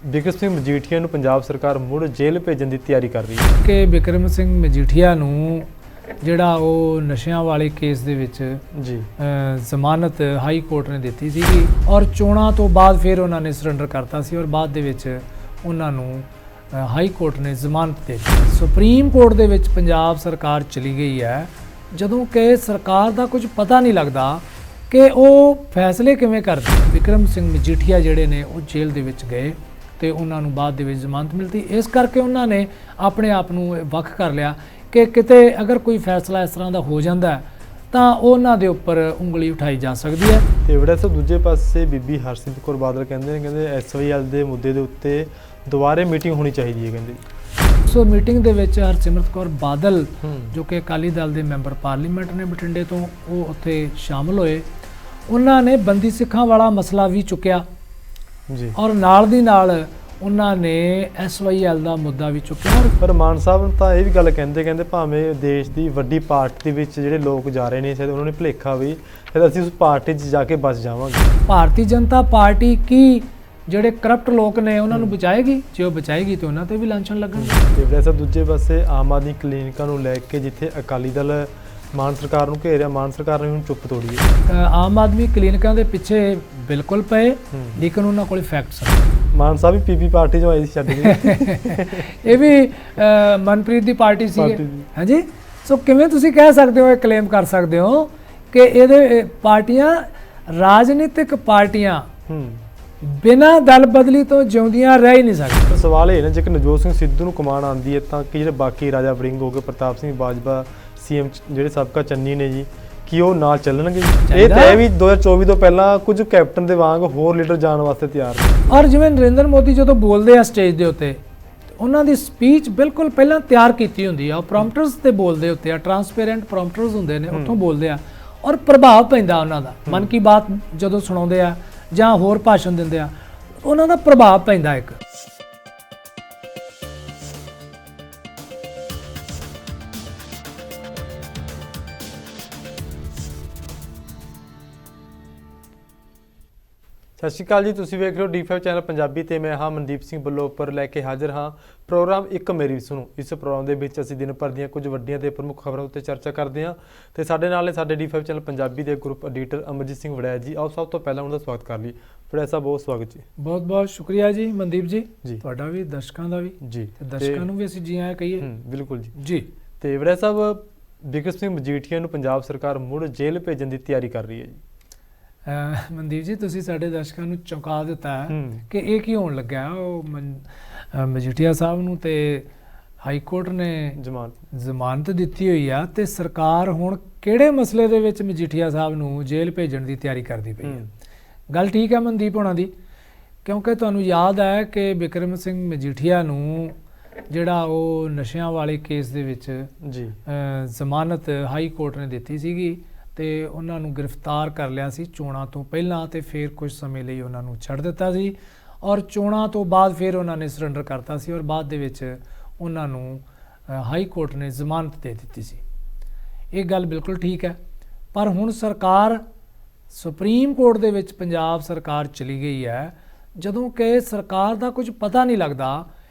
ਬਿਕਰਮ ਸਿੰਘ ਮਜੀਠੀਆ ਨੂੰ ਪੰਜਾਬ ਸਰਕਾਰ ਮੁੜ ਜੇਲ੍ਹ ਭੇਜਣ ਦੀ ਤਿਆਰੀ ਕਰ ਰਹੀ ਹੈ ਕਿ ਬਿਕਰਮ ਸਿੰਘ ਮਜੀਠੀਆ ਨੂੰ ਜਿਹੜਾ ਉਹ ਨਸ਼ਿਆਂ ਵਾਲੇ ਕੇਸ ਦੇ ਵਿੱਚ ਜੀ ਜ਼ਮਾਨਤ ਹਾਈ ਕੋਰਟ ਨੇ ਦਿੱਤੀ ਸੀਗੀ ਔਰ ਚੋਣਾਂ ਤੋਂ ਬਾਅਦ ਫਿਰ ਉਹਨਾਂ ਨੇ ਸਰੈਂਡਰ ਕਰਤਾ ਸੀ ਔਰ ਬਾਅਦ ਦੇ ਵਿੱਚ ਉਹਨਾਂ ਨੂੰ ਹਾਈ ਕੋਰਟ ਨੇ ਜ਼ਮਾਨਤ ਦੇ ਦਿੱਤੀ। ਸੁਪਰੀਮ ਕੋਰਟ ਦੇ ਵਿੱਚ ਪੰਜਾਬ ਸਰਕਾਰ ਚਲੀ ਗਈ ਹੈ ਜਦੋਂ ਕਿ ਸਰਕਾਰ ਦਾ ਕੁਝ ਪਤਾ ਨਹੀਂ ਲੱਗਦਾ ਕਿ ਉਹ ਫੈਸਲੇ ਕਿਵੇਂ ਕਰਦੇ। ਬਿਕਰਮ ਸਿੰਘ ਮਜੀਠੀਆ ਜਿਹੜੇ ਨੇ ਉਹ ਜੇਲ੍ਹ ਦੇ ਵਿੱਚ ਗਏ ਤੇ ਉਹਨਾਂ ਨੂੰ ਬਾਅਦ ਦੇ ਵਿੱਚ ਜ਼ਮਾਨਤ ਮਿਲਦੀ, ਇਸ ਕਰਕੇ ਉਹਨਾਂ ਨੇ ਆਪਣੇ ਆਪ ਨੂੰ ਵੱਖ ਕਰ ਲਿਆ ਕਿ ਕਿਤੇ ਅਗਰ ਕੋਈ ਫੈਸਲਾ ਇਸ ਤਰ੍ਹਾਂ ਦਾ ਹੋ ਜਾਂਦਾ ਤਾਂ ਉਹਨਾਂ ਦੇ ਉੱਪਰ ਉਂਗਲੀ ਉਠਾਈ ਜਾ ਸਕਦੀ ਹੈ। ਤੇ ਬੜਾ ਸੋ ਦੂਜੇ ਪਾਸੇ ਬੀਬੀ ਹਰਸਿਮਰਤ ਕੌਰ ਬਾਦਲ ਕਹਿੰਦੇ ਐਸਵਾਈਐਲ ਦੇ ਮੁੱਦੇ ਦੇ ਉੱਤੇ ਦੁਬਾਰੇ ਮੀਟਿੰਗ ਹੋਣੀ ਚਾਹੀਦੀ ਹੈ ਕਹਿੰਦੇ। ਸੋ ਮੀਟਿੰਗ ਦੇ ਵਿੱਚ ਹਰਸਿਮਰਤ ਕੌਰ ਬਾਦਲ ਜੋ ਕਿ ਅਕਾਲੀ ਦਲ ਦੇ ਮੈਂਬਰ ਪਾਰਲੀਮੈਂਟ ਨੇ ਬਠਿੰਡੇ ਤੋਂ, ਉਹ ਉੱਥੇ ਸ਼ਾਮਲ ਹੋਏ। ਉਹਨਾਂ ਨੇ ਬੰਦੀ ਸਿੱਖਾਂ ਵਾਲਾ ਮਸਲਾ ਵੀ ਚੁੱਕਿਆ ਜੀ ਔਰ ਨਾਲ ਦੀ ਨਾਲ ਉਹਨਾਂ ਨੇ ਐਸਵਾਈਐਲ ਦਾ ਮੁੱਦਾ ਵੀ ਚੁੱਕਿਆ। ਪਰ ਮਾਨ ਸਾਹਿਬ ਤਾਂ ਇਹ ਵੀ ਗੱਲ ਕਹਿੰਦੇ ਭਾਵੇਂ ਦੇਸ਼ ਦੀ ਵੱਡੀ ਪਾਰਟੀ ਦੇ ਵਿੱਚ ਜਿਹੜੇ ਲੋਕ ਜਾ ਰਹੇ ਨੇ ਸ਼ਾਇਦ ਉਹਨਾਂ ਨੇ ਭੁਲੇਖਾ ਵੀ ਸ਼ਾਇਦ ਅਸੀਂ ਉਸ ਪਾਰਟੀ 'ਚ ਜਾ ਕੇ ਬਚ ਜਾਵਾਂਗੇ। ਭਾਰਤੀ ਜਨਤਾ ਪਾਰਟੀ ਕੀ ਜਿਹੜੇ ਕਰਪਟ ਲੋਕ ਨੇ ਉਹਨਾਂ ਨੂੰ ਬਚਾਏਗੀ? ਜੇ ਉਹ ਬਚਾਏਗੀ ਤਾਂ ਉਹਨਾਂ ਤੇ ਵੀ ਲਾਂਛਨ ਲੱਗਣਗੇ। ਤੇ ਵੈਸੇ ਦੂਜੇ ਪਾਸੇ ਆਮ ਆਦਮੀ ਕਲੀਨਿਕਾਂ ਨੂੰ ਲੈ ਕੇ ਜਿੱਥੇ ਅਕਾਲੀ ਦਲ ਮਾਨ ਸਰਕਾਰ ਨੂੰ ਘੇਰਿਆ, ਮਾਨ ਸਰਕਾਰ ਨੇ ਹੁਣ ਚੁੱਪ ਤੋੜੀ ਹੈ। ਆਮ ਆਦਮੀ ਕਲੀਨਿਕਾਂ ਦੇ ਪਿੱਛੇ ਬਿਲਕੁਲ ਪਏ ਲੇਕਿਨ ਉਹਨਾਂ ਕੋਲ ਫੈਕਟਸ ਮਾਨ ਸਾਹਿਬ ਵੀ ਪੀਪੀ ਪਾਰਟੀ ਚੋਂ ਆਏ ਸੀ ਛੱਡ ਕੇ ਇਹ ਵੀ ਮਨਪ੍ਰੀਤ ਦੀ ਪਾਰਟੀ ਸੀ। ਹਾਂਜੀ, ਸੋ ਕਿਵੇਂ ਤੁਸੀਂ ਕਹਿ ਸਕਦੇ ਹੋ, ਇਹ ਕਲੇਮ ਕਰ ਸਕਦੇ ਹੋ ਕਿ ਇਹਦੇ ਪਾਰਟੀਆਂ ਰਾਜਨੀਤਿਕ ਪਾਰਟੀਆਂ ਬਿਨਾਂ ਦਲ ਬਦਲੀ ਤੋਂ ਜਿਉਂਦੀਆਂ ਰਹਿ ਹੀ ਨਹੀਂ ਸਕਦੀਆਂ। ਸਵਾਲ ਇਹ ਨਾ ਜੇਕਰ ਨਵਜੋਤ ਸਿੰਘ ਸਿੱਧੂ ਨੂੰ ਕਮਾਨ ਆਉਂਦੀ ਹੈ ਤਾਂ ਕਿ ਜਿਹੜੇ ਬਾਕੀ ਰਾਜਾ ਵੜਿੰਗ ਹੋ ਗਏ, ਪ੍ਰਤਾਪ ਸਿੰਘ ਬਾਜਵਾ ਸੀਐਮ ਜਿਹੜੇ ਸਾਬਕਾ ਚੰਨੀ ਨੇ ਜੀ, ਕੀ ਉਹ ਨਾਲ ਚੱਲਣਗੇ? ਇਹ ਤਾਂ ਵੀ 2024 ਤੋਂ ਪਹਿਲਾਂ ਕੁਝ ਕੈਪਟਨ ਦੇ ਵਾਂਗ ਹੋਰ ਲੀਡਰ ਜਾਣ ਵਾਸਤੇ ਤਿਆਰ ਨੇ। ਔਰ ਜਿਵੇਂ ਨਰਿੰਦਰ ਮੋਦੀ ਜਦੋਂ ਬੋਲਦੇ ਆ ਸਟੇਜ ਦੇ ਉੱਤੇ, ਉਹਨਾਂ ਦੀ ਸਪੀਚ ਬਿਲਕੁਲ ਪਹਿਲਾਂ ਤਿਆਰ ਕੀਤੀ ਹੁੰਦੀ ਆ, ਉਹ ਪ੍ਰੋਂਪਟਰਸ ਤੇ ਬੋਲਦੇ ਉੱਤੇ ਆ, ਟਰਾਂਸਪੇਰੈਂਟ ਪ੍ਰੋਂਪਟਰਸ ਹੁੰਦੇ ਨੇ, ਉੱਥੋਂ ਬੋਲਦੇ ਆ ਔਰ ਪ੍ਰਭਾਵ ਪੈਂਦਾ ਉਹਨਾਂ ਦਾ। ਮਨ ਕੀ ਬਾਤ ਜਦੋਂ ਸੁਣਾਉਂਦੇ ਆ ਜਾਂ ਹੋਰ ਭਾਸ਼ਣ ਦਿੰਦੇ ਆ, ਉਹਨਾਂ ਦਾ ਪ੍ਰਭਾਵ ਪੈਂਦਾ ਇੱਕ। ਸਤਿ ਸ਼੍ਰੀ ਅਕਾਲ ਜੀ, ਤੁਸੀਂ ਵੇਖ ਰਹੇ ਹੋ D5 ਚੈਨਲ ਪੰਜਾਬੀ ਤੇ ਮੈਂ ਹਾਂ ਮਨਦੀਪ ਸਿੰਘ ਵੱਲੋਂ ਉੱਪਰ ਲੈ ਕੇ ਹਾਜ਼ਰ ਹਾਂ ਪ੍ਰੋਗਰਾਮ ਇੱਕ ਮੇਰੀ ਸੁਣੋ। ਇਸ ਪ੍ਰੋਗਰਾਮ ਦੇ ਵਿੱਚ ਅਸੀਂ ਦਿਨ ਭਰ ਦੀਆਂ ਕੁਝ ਵੱਡੀਆਂ ਤੇ ਪ੍ਰਮੁੱਖ ਖਬਰਾਂ ਉੱਤੇ ਚਰਚਾ ਕਰਦੇ ਹਾਂ ਤੇ ਸਾਡੇ ਨਾਲ ਨੇ ਸਾਡੇ D5 ਚੈਨਲ ਪੰਜਾਬੀ ਦੇ ਗਰੁੱਪ ਐਡੀਟਰ ਅਮਰਜੀਤ ਸਿੰਘ ਵੜੈਚ ਜੀ। ਆਓ ਸਭ ਤੋਂ ਪਹਿਲਾਂ ਉਹਨਾਂ ਦਾ ਸਵਾਗਤ ਕਰ ਲਈ। ਵੜੈਚ ਸਾਹਿਬ, ਬਹੁਤ ਸਵਾਗਤ ਜੀ। ਬਹੁਤ ਬਹੁਤ ਸ਼ੁਕਰੀਆ ਜੀ ਮਨਦੀਪ ਜੀ, ਤੁਹਾਡਾ ਵੀ, ਦਰਸ਼ਕਾਂ ਦਾ ਵੀ ਜੀ, ਤੇ ਦਰਸ਼ਕਾਂ ਨੂੰ ਵੀ ਅਸੀਂ ਜੀ ਆਇਆਂ ਕਹੀਏ। ਬਿਲਕੁਲ ਜੀ ਜੀ। ਤੇ ਵੜੈਚ ਸਾਹਿਬ, ਬਿਕਰਮ ਸਿੰਘ ਮਜੀਠੀਆ ਨੂੰ ਪੰਜਾਬ ਸਰਕਾਰ ਮੁੜ ਜੇਲ੍ਹ ਭੇਜਣ ਦੀ ਤਿਆਰੀ ਕਰ ਰਹੀ ਹੈ ਜੀ। ਮਨਦੀਪ ਜੀ, ਤੁਸੀਂ ਸਾਡੇ ਦਰਸ਼ਕਾਂ ਨੂੰ ਚੌਂਕਾ ਦਿੱਤਾ ਕਿ ਇਹ ਕੀ ਹੋਣ ਲੱਗਾ। ਉਹ ਮਜੀਠੀਆ ਸਾਹਿਬ ਨੂੰ ਤੇ ਹਾਈ ਕੋਰਟ ਨੇ ਜ਼ਮਾਨਤ ਦਿੱਤੀ ਹੋਈ ਆ ਤੇ ਸਰਕਾਰ ਹੁਣ ਕਿਹੜੇ ਮਸਲੇ ਦੇ ਵਿੱਚ ਮਜੀਠੀਆ ਸਾਹਿਬ ਨੂੰ ਜੇਲ੍ਹ ਭੇਜਣ ਦੀ ਤਿਆਰੀ ਕਰਦੀ ਪਈ ਹੈ। ਗੱਲ ਠੀਕ ਹੈ ਮਨਦੀਪ ਹੋਣਾ ਦੀ, ਕਿਉਂਕਿ ਤੁਹਾਨੂੰ ਯਾਦ ਹੈ ਕਿ ਬਿਕਰਮ ਸਿੰਘ ਮਜੀਠੀਆ ਨੂੰ ਜਿਹੜਾ ਉਹ ਨਸ਼ਿਆਂ ਵਾਲੇ ਕੇਸ ਦੇ ਵਿੱਚ ਜੀ ਜ਼ਮਾਨਤ ਹਾਈ ਕੋਰਟ ਨੇ ਦਿੱਤੀ ਸੀਗੀ ਤੇ ਉਹਨਾਂ ਨੂੰ ਗ੍ਰਿਫਤਾਰ ਕਰ ਲਿਆ ਸੀ ਚੋਣਾਂ ਤੋਂ ਪਹਿਲਾਂ ਤੇ ਫਿਰ ਕੁਝ ਸਮੇਂ ਲਈ ਉਹਨਾਂ ਨੂੰ ਛੱਡ ਦਿੱਤਾ ਸੀ ਔਰ ਚੋਣਾਂ ਤੋਂ ਬਾਅਦ ਫਿਰ ਉਹਨਾਂ ਨੇ ਸਰੈਂਡਰ ਕਰਤਾ ਸੀ ਔਰ ਬਾਅਦ ਦੇ ਵਿੱਚ ਉਹਨਾਂ ਨੂੰ ਹਾਈ ਕੋਰਟ ਨੇ ਜ਼ਮਾਨਤ ਦੇ ਦਿੱਤੀ ਸੀ। ਇਹ ਗੱਲ ਬਿਲਕੁਲ ਠੀਕ ਹੈ, ਪਰ ਹੁਣ ਸਰਕਾਰ ਸੁਪਰੀਮ ਕੋਰਟ ਦੇ ਵਿੱਚ ਪੰਜਾਬ ਸਰਕਾਰ ਚਲੀ ਗਈ ਹੈ ਜਦੋਂ ਕਿ ਸਰਕਾਰ ਦਾ ਕੁਝ ਪਤਾ ਨਹੀਂ ਲੱਗਦਾ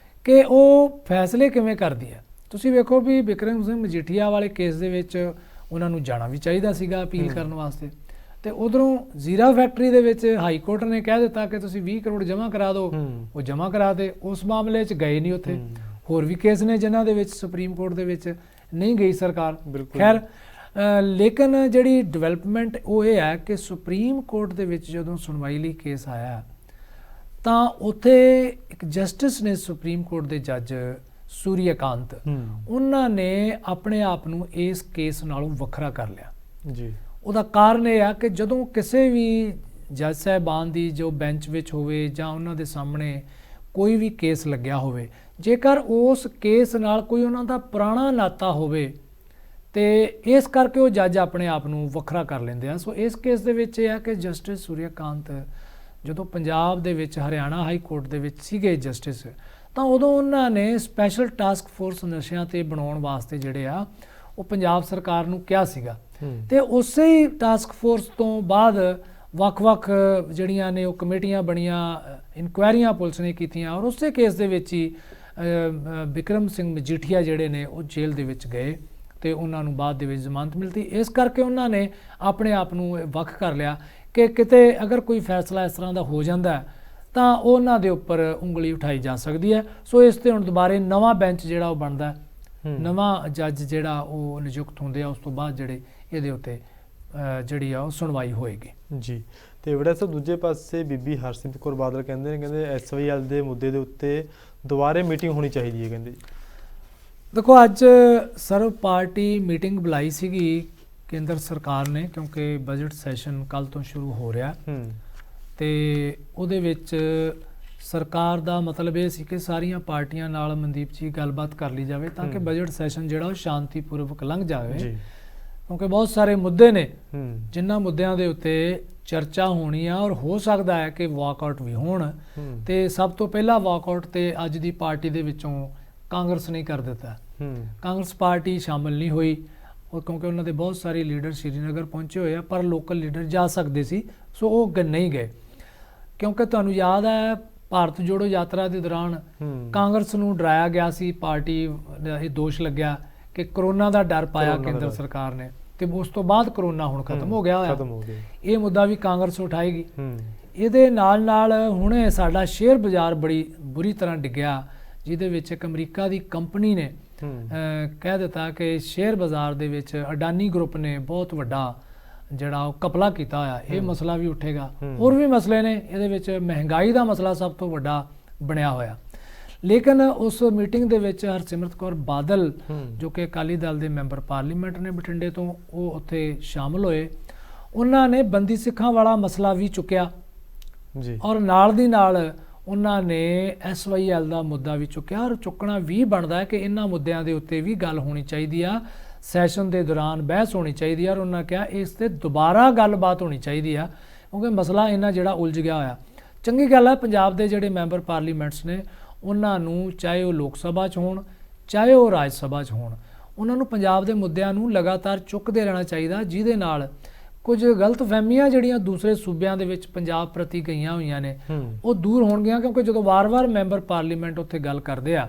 ਕਿ ਉਹ ਫੈਸਲੇ ਕਿਵੇਂ ਕਰਦੀ ਹੈ। ਤੁਸੀਂ ਵੇਖੋ ਵੀ ਬਿਕਰਮ ਸਿੰਘ ਮਜੀਠੀਆ ਵਾਲੇ ਕੇਸ ਦੇ ਵਿੱਚ ਉਹਨਾਂ ਨੂੰ ਜਾਣਾ ਵੀ ਚਾਹੀਦਾ ਸੀਗਾ ਅਪੀਲ ਕਰਨ ਵਾਸਤੇ, ਤੇ ਉਧਰੋਂ ਜ਼ੀਰਾ ਫੈਕਟਰੀ ਦੇ ਵਿੱਚ ਹਾਈ ਕੋਰਟ ਨੇ ਕਹਿ ਦਿੱਤਾ ਕਿ ਤੁਸੀਂ 20 ਕਰੋੜ ਜਮ੍ਹਾਂ ਕਰਾ ਦਿਓ, ਉਹ ਜਮ੍ਹਾਂ ਕਰਾ ਦੇ। ਉਸ ਮਾਮਲੇ 'ਚ ਗਏ ਨਹੀਂ ਉੱਥੇ। ਹੋਰ ਵੀ ਕੇਸ ਨੇ ਜਿਨ੍ਹਾਂ ਦੇ ਵਿੱਚ ਸੁਪਰੀਮ ਕੋਰਟ ਦੇ ਵਿੱਚ ਨਹੀਂ ਗਈ ਸਰਕਾਰ। ਖੈਰ, ਲੇਕਿਨ ਜਿਹੜੀ ਡਿਵੈਲਪਮੈਂਟ ਉਹ ਇਹ ਹੈ ਕਿ ਸੁਪਰੀਮ ਕੋਰਟ ਦੇ ਵਿੱਚ ਜਦੋਂ ਸੁਣਵਾਈ ਲਈ ਕੇਸ ਆਇਆ ਤਾਂ ਉੱਥੇ ਇੱਕ ਜਸਟਿਸ ਨੇ, ਸੁਪਰੀਮ ਕੋਰਟ ਦੇ ਜੱਜ ਸੂਰਿਆਕਾਂਤ, ਉਹਨਾਂ ਨੇ ਆਪਣੇ ਆਪ ਨੂੰ ਇਸ ਕੇਸ ਨਾਲੋਂ ਵੱਖਰਾ ਕਰ ਲਿਆ ਜੀ। ਉਹਦਾ ਕਾਰਨ ਇਹ ਆ ਕਿ ਜਦੋਂ ਕਿਸੇ ਵੀ ਜੱਜ ਸਾਹਿਬਾਨ ਦੀ ਜੋ ਬੈਂਚ ਵਿੱਚ ਹੋਵੇ ਜਾਂ ਉਹਨਾਂ ਦੇ ਸਾਹਮਣੇ ਕੋਈ ਵੀ ਕੇਸ ਲੱਗਿਆ ਹੋਵੇ, ਜੇਕਰ ਉਸ ਕੇਸ ਨਾਲ ਕੋਈ ਉਹਨਾਂ ਦਾ ਪੁਰਾਣਾ ਨਾਤਾ ਹੋਵੇ ਤੇ ਇਸ ਕਰਕੇ ਉਹ ਜੱਜ ਆਪਣੇ ਆਪ ਨੂੰ ਵੱਖਰਾ ਕਰ ਲੈਂਦੇ ਆ। ਸੋ ਇਸ ਕੇਸ ਦੇ ਵਿੱਚ ਇਹ ਆ ਕਿ ਜਸਟਿਸ ਸੂਰਿਆਕਾਂਤ ਜਦੋਂ ਪੰਜਾਬ ਦੇ ਵਿੱਚ ਹਰਿਆਣਾ ਹਾਈ ਕੋਰਟ ਦੇ ਵਿੱਚ ਸੀਗੇ ਜਸਟਿਸ, ਤਾਂ ਉਦੋਂ ਉਹਨਾਂ ਨੇ ਸਪੈਸ਼ਲ ਟਾਸਕ ਫੋਰਸ ਨਸ਼ਿਆਂ ਤੇ ਬਣਾਉਣ ਵਾਸਤੇ ਜਿਹੜੇ ਆ ਉਹ ਪੰਜਾਬ ਸਰਕਾਰ ਨੂੰ ਕਿਹਾ ਸੀਗਾ ਤੇ ਉਸੇ ਹੀ ਟਾਸਕ ਫੋਰਸ ਤੋਂ ਬਾਅਦ ਵੱਖ-ਵੱਖ ਜਿਹੜੀਆਂ ਨੇ ਉਹ ਕਮੇਟੀਆਂ ਬਣੀਆਂ, ਇਨਕੁਆਇਰੀਆਂ ਪੁਲਿਸ ਨੇ ਕੀਤੀਆਂ ਔਰ ਉਸੇ ਕੇਸ ਦੇ ਵਿੱਚ ਹੀ ਬਿਕਰਮ ਸਿੰਘ ਮਜੀਠੀਆ ਜਿਹੜੇ ਨੇ ਉਹ ਜੇਲ੍ਹ ਦੇ ਵਿੱਚ ਗਏ ਤੇ ਉਹਨਾਂ ਨੂੰ ਬਾਅਦ ਦੇ ਵਿੱਚ ਜ਼ਮਾਨਤ ਮਿਲਦੀ। ਇਸ ਕਰਕੇ ਉਹਨਾਂ ਨੇ ਆਪਣੇ ਆਪ ਨੂੰ ਵੱਖ ਕਰ ਲਿਆ ਕਿ ਕਿਤੇ ਅਗਰ ਕੋਈ ਫੈਸਲਾ ਇਸ ਤਰ੍ਹਾਂ ਦਾ ਹੋ ਜਾਂਦਾ ਤਾਂ ਉਹਨਾਂ ਦੇ ਉੱਪਰ ਉਂਗਲੀ ਉਠਾਈ ਜਾ ਸਕਦੀ ਹੈ। ਸੋ ਇਸ ਤੇ ਹੁਣ ਦੁਬਾਰੇ ਨਵਾਂ ਬੈਂਚ ਜਿਹੜਾ ਉਹ ਬਣਦਾ, ਨਵਾਂ ਜੱਜ ਜਿਹੜਾ ਉਹ ਨਿਯੁਕਤ ਹੁੰਦੇ ਆ, ਉਸ ਤੋਂ ਬਾਅਦ ਜਿਹੜੇ ਇਹਦੇ ਉੱਤੇ ਜਿਹੜੀ ਆ ਉਹ ਸੁਣਵਾਈ ਹੋਏਗੀ ਜੀ। ਤੇ ਬੜਾ ਸਰ ਦੂਜੇ ਪਾਸੇ ਬੀਬੀ ਹਰਸਿਮਰਤ ਕੌਰ ਬਾਦਲ ਕਹਿੰਦੇ ਐਸਵਾਈਐਲ ਦੇ ਮੁੱਦੇ ਦੇ ਉੱਤੇ ਦੁਬਾਰੇ ਮੀਟਿੰਗ ਹੋਣੀ ਚਾਹੀਦੀ ਹੈ। ਕਹਿੰਦੇ ਦੇਖੋ ਅੱਜ ਸਰਵ ਪਾਰਟੀ ਮੀਟਿੰਗ ਬੁਲਾਈ ਸੀਗੀ ਕੇਂਦਰ ਸਰਕਾਰ ਨੇ, ਕਿਉਂਕਿ ਬਜਟ ਸੈਸ਼ਨ ਕੱਲ ਤੋਂ ਸ਼ੁਰੂ ਹੋ ਰਿਹਾ ਤੇ ਉਹਦੇ ਵਿੱਚ ਸਰਕਾਰ ਦਾ ਮਤਲਬ ਇਹ ਸੀ ਕਿ ਸਾਰੀਆਂ ਪਾਰਟੀਆਂ ਨਾਲ ਮਨਦੀਪ ਜੀ ਗੱਲਬਾਤ ਕਰ ਲਈ ਜਾਵੇ ਤਾਂ ਕਿ ਬਜਟ ਸੈਸ਼ਨ ਜਿਹੜਾ ਉਹ ਸ਼ਾਂਤੀਪੂਰਵਕ ਲੰਘ ਜਾਵੇ ਕਿਉਂਕਿ ਬਹੁਤ ਸਾਰੇ ਮੁੱਦੇ ਨੇ ਜਿਨ੍ਹਾਂ ਮੁੱਦਿਆਂ ਦੇ ਉੱਤੇ ਚਰਚਾ ਹੋਣੀ ਆ ਔਰ ਹੋ ਸਕਦਾ ਹੈ ਕਿ ਵਾਕਆਊਟ ਵੀ ਹੋਣ। ਤੇ ਸਭ ਤੋਂ ਪਹਿਲਾਂ ਵਾਕਆਊਟ ਤੇ ਅੱਜ ਦੀ ਪਾਰਟੀ ਦੇ ਵਿੱਚੋਂ ਕਾਂਗਰਸ ਨੇ ਕਰ ਦਿੱਤਾ। ਕਾਂਗਰਸ ਪਾਰਟੀ ਸ਼ਾਮਲ ਨਹੀਂ ਹੋਈ ਉਹ ਕਿਉਂਕਿ ਉਹਨਾਂ ਦੇ ਬਹੁਤ ਸਾਰੇ ਲੀਡਰ ਸ਼੍ਰੀਨਗਰ ਪਹੁੰਚੇ ਹੋਏ ਆ, ਪਰ ਲੋਕਲ ਲੀਡਰ ਜਾ ਸਕਦੇ ਸੀ ਸੋ ਉਹ ਨਹੀਂ ਗਏ। ਕਿਉਂਕਿ ਤੁਹਾਨੂੰ ਯਾਦ ਹੈ ਭਾਰਤ ਜੋੜੋ ਯਾਤਰਾ ਦੇ ਦੌਰਾਨ ਕਾਂਗਰਸ ਨੂੰ ਡਰਾਇਆ ਗਿਆ ਸੀ, ਪਾਰਟੀ ਦਾ ਇਹ ਦੋਸ਼ ਲੱਗਿਆ ਕਿ ਕਰੋਨਾ ਦਾ ਡਰ ਪਾਇਆ ਕੇਂਦਰ ਸਰਕਾਰ ਨੇ ਤੇ ਉਸ ਤੋਂ ਬਾਅਦ ਕਰੋਨਾ ਹੁਣ ਖਤਮ ਹੋ ਗਿਆ ਹੋਇਆ। ਇਹ ਮੁੱਦਾ ਵੀ ਕਾਂਗਰਸ ਉਠਾਏਗੀ। ਇਹਦੇ ਨਾਲ ਹੁਣੇ ਸਾਡਾ ਸ਼ੇਅਰ ਬਾਜ਼ਾਰ ਬੜੀ ਬੁਰੀ ਤਰ੍ਹਾਂ ਡਿੱਗਿਆ, ਜਿਹਦੇ ਵਿੱਚ ਇੱਕ ਅਮਰੀਕਾ ਦੀ ਕੰਪਨੀ ਨੇ ਕਹਿ ਦਿੱਤਾ ਕਿ ਸ਼ੇਅਰ ਬਾਜ਼ਾਰ ਦੇ ਵਿੱਚ ਅਡਾਨੀ ਗਰੁੱਪ ਨੇ ਬਹੁਤ ਵੱਡਾ ਜਿਹੜਾ ਉਹ ਕਪਲਾ ਕੀਤਾ ਹੋਇਆ। ਇਹ ਮਸਲਾ ਵੀ ਉੱਠੇਗਾ, ਹੋਰ ਵੀ ਮਸਲੇ ਨੇ ਇਹਦੇ ਵਿੱਚ, ਮਹਿੰਗਾਈ ਦਾ ਮਸਲਾ ਸਭ ਤੋਂ ਵੱਡਾ ਬਣਿਆ ਹੋਇਆ। ਲੇਕਿਨ ਉਸ ਮੀਟਿੰਗ ਦੇ ਵਿੱਚ ਹਰਸਿਮਰਤ ਕੌਰ ਬਾਦਲ ਜੋ ਕਿ ਅਕਾਲੀ ਦਲ ਦੇ ਮੈਂਬਰ ਪਾਰਲੀਮੈਂਟ ਨੇ ਬਠਿੰਡੇ ਤੋਂ, ਉਹ ਉੱਥੇ ਸ਼ਾਮਲ ਹੋਏ। ਉਹਨਾਂ ਨੇ ਬੰਦੀ ਸਿੱਖਾਂ ਵਾਲਾ ਮਸਲਾ ਵੀ ਚੁੱਕਿਆ ਜੀ ਔਰ ਨਾਲ ਦੀ ਨਾਲ ਉਹਨਾਂ ਨੇ ਐਸਵਾਈਐਲ ਦਾ ਮੁੱਦਾ ਵੀ ਚੁੱਕਿਆ ਔਰ ਚੁੱਕਣਾ ਵੀ ਬਣਦਾ ਹੈ ਕਿ ਇਹਨਾਂ ਮੁੱਦਿਆਂ ਦੇ ਉੱਤੇ ਵੀ ਗੱਲ ਹੋਣੀ ਚਾਹੀਦੀ ਆ, ਸੈਸ਼ਨ ਦੇ ਦੌਰਾਨ ਬਹਿਸ ਹੋਣੀ ਚਾਹੀਦੀ ਆ ਔਰ ਉਹਨਾਂ ਕਿਹਾ ਇਸ ਤੇ ਦੁਬਾਰਾ ਗੱਲਬਾਤ ਹੋਣੀ ਚਾਹੀਦੀ ਆ ਕਿਉਂਕਿ ਮਸਲਾ ਇਹਨਾਂ ਜਿਹੜਾ ਉਲਝ ਗਿਆ ਹੋਇਆ। ਚੰਗੀ ਗੱਲ ਹੈ ਪੰਜਾਬ ਦੇ ਜਿਹੜੇ ਮੈਂਬਰ ਪਾਰਲੀਮੈਂਟਸ ਨੇ ਉਹਨਾਂ ਨੂੰ, ਚਾਹੇ ਉਹ ਲੋਕ ਸਭਾ 'ਚ ਹੋਣ ਚਾਹੇ ਉਹ ਰਾਜ ਸਭਾ 'ਚ ਹੋਣ, ਉਹਨਾਂ ਨੂੰ ਪੰਜਾਬ ਦੇ ਮੁੱਦਿਆਂ ਨੂੰ ਲਗਾਤਾਰ ਚੁੱਕਦੇ ਰਹਿਣਾ ਚਾਹੀਦਾ, ਜਿਹਦੇ ਨਾਲ ਕੁਝ ਗਲਤਫਹਿਮੀਆਂ ਜਿਹੜੀਆਂ ਦੂਸਰੇ ਸੂਬਿਆਂ ਦੇ ਵਿੱਚ ਪੰਜਾਬ ਪ੍ਰਤੀ ਗਈਆਂ ਹੋਈਆਂ ਨੇ ਉਹ ਦੂਰ ਹੋਣਗੀਆਂ। ਕਿਉਂਕਿ ਜਦੋਂ ਵਾਰ-ਵਾਰ ਮੈਂਬਰ ਪਾਰਲੀਮੈਂਟ ਉੱਥੇ ਗੱਲ ਕਰਦੇ ਆ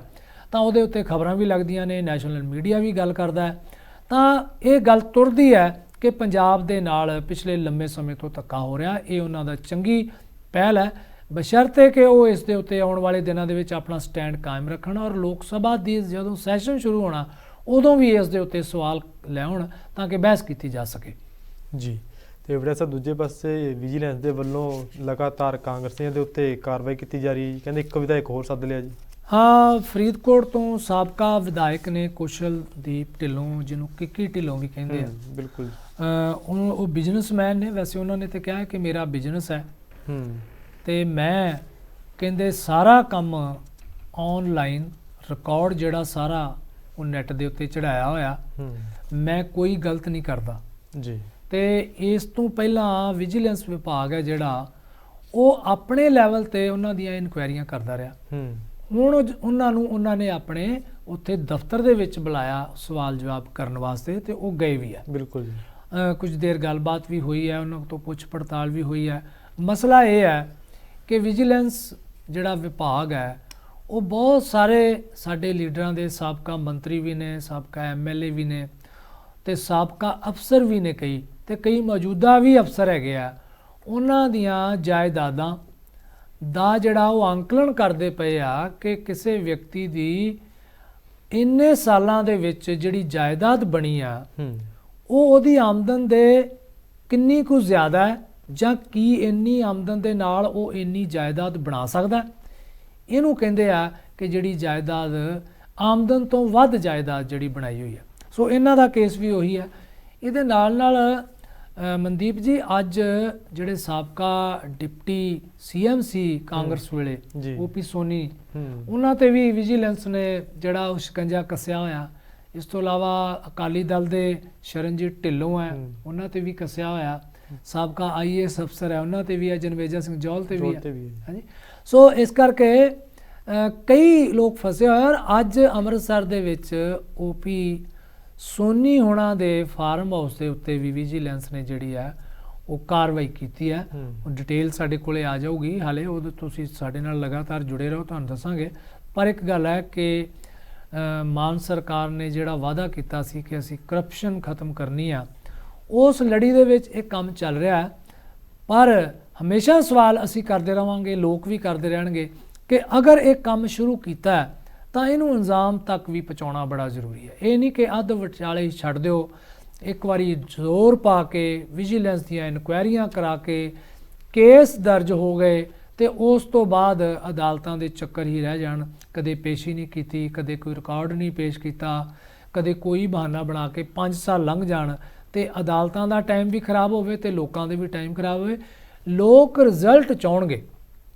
ਤਾਂ ਉਹਦੇ ਉੱਤੇ ਖਬਰਾਂ ਵੀ ਲੱਗਦੀਆਂ ਨੇ, ਨੈਸ਼ਨਲ ਮੀਡੀਆ ਵੀ ਗੱਲ ਕਰਦਾ ਹੈ, ਤਾਂ ਇਹ ਗੱਲ ਤੁਰਦੀ ਹੈ ਕਿ ਪੰਜਾਬ ਦੇ ਨਾਲ ਪਿਛਲੇ ਲੰਮੇ ਸਮੇਂ ਤੋਂ ਧੱਕਾ ਹੋ ਰਿਹਾ। ਇਹ ਉਹਨਾਂ ਦਾ ਚੰਗੀ ਪਹਿਲ ਹੈ, ਬਸ਼ਰਤੇ ਕਿ ਉਹ ਇਸ ਦੇ ਉੱਤੇ ਆਉਣ ਵਾਲੇ ਦਿਨਾਂ ਦੇ ਵਿੱਚ ਆਪਣਾ ਸਟੈਂਡ ਕਾਇਮ ਰੱਖਣ ਔਰ ਲੋਕ ਸਭਾ ਦੀ ਜਦੋਂ ਸੈਸ਼ਨ ਸ਼ੁਰੂ ਹੋਣਾ ਉਦੋਂ ਵੀ ਇਸ ਦੇ ਉੱਤੇ ਸਵਾਲ ਲਿਆਉਣ ਤਾਂ ਕਿ ਬਹਿਸ ਕੀਤੀ ਜਾ ਸਕੇ ਜੀ। ਤੇ ਬੜਾ ਸਰ ਦੂਜੇ ਪਾਸੇ ਵਿਜੀਲੈਂਸ ਦੇ ਵੱਲੋਂ ਲਗਾਤਾਰ ਕਾਂਗਰਸੀਆਂ ਦੇ ਉੱਤੇ ਕਾਰਵਾਈ ਕੀਤੀ ਜਾ ਰਹੀ, ਕਹਿੰਦੇ ਇੱਕ ਵਿਧਾਇਕ ਹੋਰ ਸੱਦ ਲਿਆ ਜੀ। ਹਾਂ, ਫਰੀਦਕੋਟ ਤੋਂ ਸਾਬਕਾ ਵਿਧਾਇਕ ਨੇ ਕੁਸ਼ਲਦੀਪ ਢਿੱਲੋਂ, ਜਿਹਨੂੰ ਕਿੱਕੀ ਢਿੱਲੋਂ ਵੀ ਕਹਿੰਦੇ ਆ, ਬਿਲਕੁਲ ਉਹ ਬਿਜ਼ਨਸਮੈਨ ਨੇ। ਵੈਸੇ ਉਹਨਾਂ ਨੇ ਤੇ ਕਿਹਾ ਕਿ ਮੇਰਾ ਬਿਜ਼ਨਸ ਹੈ ਤੇ ਮੈਂ ਕਹਿੰਦੇ ਸਾਰਾ ਕੰਮ ਆਨਲਾਈਨ ਰਿਕਾਰਡ ਜਿਹੜਾ ਸਾਰਾ ਉਹ ਨੈਟ ਦੇ ਉੱਤੇ ਚੜਾਇਆ ਹੋਇਆ, ਮੈਂ ਕੋਈ ਗਲਤ ਨਹੀਂ ਕਰਦਾ ਜੀ। ਤੇ ਇਸ ਤੋਂ ਪਹਿਲਾਂ ਵਿਜੀਲੈਂਸ ਵਿਭਾਗ ਹੈ ਜਿਹੜਾ ਉਹ ਆਪਣੇ ਲੈਵਲ ਤੇ ਉਹਨਾਂ ਦੀਆਂ ਇਨਕੁਆਇਰੀਆਂ ਕਰਦਾ ਰਿਹਾ। ਹੁਣ ਉਹਨਾਂ ਨੇ ਆਪਣੇ ਉੱਥੇ ਦਫ਼ਤਰ ਦੇ ਵਿੱਚ ਬੁਲਾਇਆ ਸਵਾਲ ਜਵਾਬ ਕਰਨ ਵਾਸਤੇ ਤੇ ਉਹ ਗਏ ਵੀ ਆ। ਬਿਲਕੁਲ ਕੁਝ ਦੇਰ ਗੱਲਬਾਤ ਵੀ ਹੋਈ ਹੈ, ਉਹਨਾਂ ਤੋਂ ਪੁੱਛ ਪੜਤਾਲ ਵੀ ਹੋਈ ਹੈ। ਮਸਲਾ ਇਹ ਹੈ ਕਿ ਵਿਜੀਲੈਂਸ ਜਿਹੜਾ ਵਿਭਾਗ ਹੈ ਉਹ ਬਹੁਤ ਸਾਰੇ ਸਾਡੇ ਲੀਡਰਾਂ ਦੇ ਸਾਬਕਾ ਮੰਤਰੀ ਵੀ ਨੇ, ਸਾਬਕਾ ਐਮਐਲਏ ਵੀ ਨੇ ਤੇ ਸਾਬਕਾ ਅਫਸਰ ਵੀ ਨੇ, ਕਈ ਮੌਜੂਦਾ ਵੀ ਅਫਸਰ ਹੈਗੇ ਆ। ਉਹਨਾਂ ਦੀਆਂ ਜਾਇਦਾਦਾਂ ਦਾ ਜਿਹੜਾ ਉਹ ਅੰਕਲਨ ਕਰਦੇ ਪਏ ਆ ਕਿ ਕਿਸੇ ਵਿਅਕਤੀ ਦੀ ਇੰਨੇ ਸਾਲਾਂ ਦੇ ਵਿੱਚ ਜਿਹੜੀ ਜਾਇਦਾਦ ਬਣੀ ਆ ਉਹ ਉਹਦੀ ਆਮਦਨ ਦੇ ਕਿੰਨੀ ਕੁ ਜ਼ਿਆਦਾ ਹੈ ਜਾਂ ਕੀ ਇੰਨੀ ਆਮਦਨ ਦੇ ਨਾਲ ਉਹ ਇੰਨੀ ਜਾਇਦਾਦ ਬਣਾ ਸਕਦਾ। ਇਹਨੂੰ ਕਹਿੰਦੇ ਆ ਕਿ ਜਿਹੜੀ ਜਾਇਦਾਦ ਆਮਦਨ ਤੋਂ ਵੱਧ ਜਾਇਦਾਦ ਜਿਹੜੀ ਬਣਾਈ ਹੋਈ ਹੈ। ਸੋ ਇਹਨਾਂ ਦਾ ਕੇਸ ਵੀ ਉਹੀ ਹੈ। ਇਹਦੇ ਨਾਲ ਮਨਦੀਪ ਜੀ ਅੱਜ ਜਿਹੜੇ ਸਾਬਕਾ ਡਿਪਟੀ ਸੀਐਮ ਸੀ ਕਾਂਗਰਸ ਵੇਲੇ ਓਪੀ ਸੋਨੀ, ਉਹਨਾਂ ਤੇ ਵੀ ਵਿਜੀਲੈਂਸ ਨੇ ਜਿਹੜਾ ਉਹ ਸ਼ਿਕੰਜਾ ਕੱਸਿਆ ਹੋਇਆ। ਇਸ ਤੋਂ ਇਲਾਵਾ ਅਕਾਲੀ ਦਲ ਦੇ ਸ਼ਰਨਜੀਤ ਢਿੱਲੋਂ ਹੈ, ਉਹਨਾਂ ਤੇ ਵੀ ਕੱਸਿਆ ਹੋਇਆ। ਸਾਬਕਾ ਆਈਏਐਸ ਅਫਸਰ ਹੈ, ਉਹਨਾਂ ਤੇ ਵੀ ਹੈ। ਜਨਵੇਜਾ ਸਿੰਘ ਜੌਲ ਤੇ ਵੀ ਹੈ। ਹਾਂਜੀ, ਸੋ ਇਸ ਕਰਕੇ ਕਈ ਲੋਕ ਫਸੇ ਹੋਏ। ਔਰ ਅੱਜ ਅੰਮ੍ਰਿਤਸਰ ਦੇ ਵਿੱਚ ਓਪੀ ਸੋਨੀ ਹੋਣਾ ਦੇ ਫਾਰਮ ਹਾਊਸ ਦੇ ਉੱਤੇ ਵੀ ਵਿਜੀਲੈਂਸ ਨੇ ਜਿਹੜੀ ਹੈ ਉਹ ਕਾਰਵਾਈ ਕੀਤੀ ਹੈ। ਹੂੰ। ਉਹ ਡਿਟੇਲ ਸਾਡੇ ਕੋਲੇ ਆ ਜਾਊਗੀ, ਹਾਲੇ ਉਹ ਤੁਸੀਂ ਸਾਡੇ ਨਾਲ ਲਗਾਤਾਰ ਜੁੜੇ ਰਹੋ, ਤੁਹਾਨੂੰ ਦੱਸਾਂਗੇ। ਪਰ ਇੱਕ ਗੱਲ ਹੈ ਕਿ ਮਾਨ ਸਰਕਾਰ ਨੇ ਜਿਹੜਾ ਵਾਅਦਾ ਕੀਤਾ ਸੀ ਕਿ ਅਸੀਂ ਕਰਪਸ਼ਨ ਖਤਮ ਕਰਨੀ ਆ, ਉਸ ਲੜੀ ਦੇ ਵਿੱਚ ਇਹ ਕੰਮ ਚੱਲ ਰਿਹਾ ਹੈ। ਪਰ ਹਮੇਸ਼ਾ ਸਵਾਲ ਅਸੀਂ ਕਰਦੇ ਰਹਾਂਗੇ, ਲੋਕ ਵੀ ਕਰਦੇ ਰਹਿਣਗੇ ਕਿ ਅਗਰ ਇਹ ਕੰਮ ਸ਼ੁਰੂ ਕੀਤਾ ਹੈ ਤਾਂ ਇਹਨੂੰ ਅੰਜਾਮ ਤੱਕ ਵੀ ਪਹੁੰਚਾਉਣਾ ਬੜਾ ਜ਼ਰੂਰੀ ਹੈ। ਇਹ ਨਹੀਂ ਕਿ ਅੱਧ ਵਿਚਾਲੇ ਹੀ ਛੱਡ ਦਿਓ। ਇੱਕ ਵਾਰੀ ਜ਼ੋਰ ਪਾ ਕੇ ਵਿਜੀਲੈਂਸ ਦੀਆਂ ਇਨਕੁਆਇਰੀਆਂ ਕਰਾ ਕੇ ਕੇਸ ਦਰਜ ਹੋ ਗਏ ਤੇ ਉਸ ਤੋਂ ਬਾਅਦ ਅਦਾਲਤਾਂ ਦੇ ਚੱਕਰ ਹੀ ਰਹਿ ਜਾਣ, ਕਦੇ ਪੇਸ਼ੀ ਨਹੀਂ ਕੀਤੀ, ਕਦੇ ਕੋਈ ਰਿਕਾਰਡ ਨਹੀਂ ਪੇਸ਼ ਕੀਤਾ, ਕਦੇ ਕੋਈ ਬਹਾਨਾ ਬਣਾ ਕੇ 5 ਸਾਲ ਲੰਘ ਜਾਣ ਤੇ ਅਦਾਲਤਾਂ ਦਾ ਟਾਈਮ ਵੀ ਖਰਾਬ ਹੋਵੇ ਤੇ ਲੋਕਾਂ ਦੇ ਵੀ ਟਾਈਮ ਖਰਾਬ ਹੋਵੇ। ਲੋਕ ਰਿਜ਼ਲਟ ਚਾਹੁੰਣਗੇ।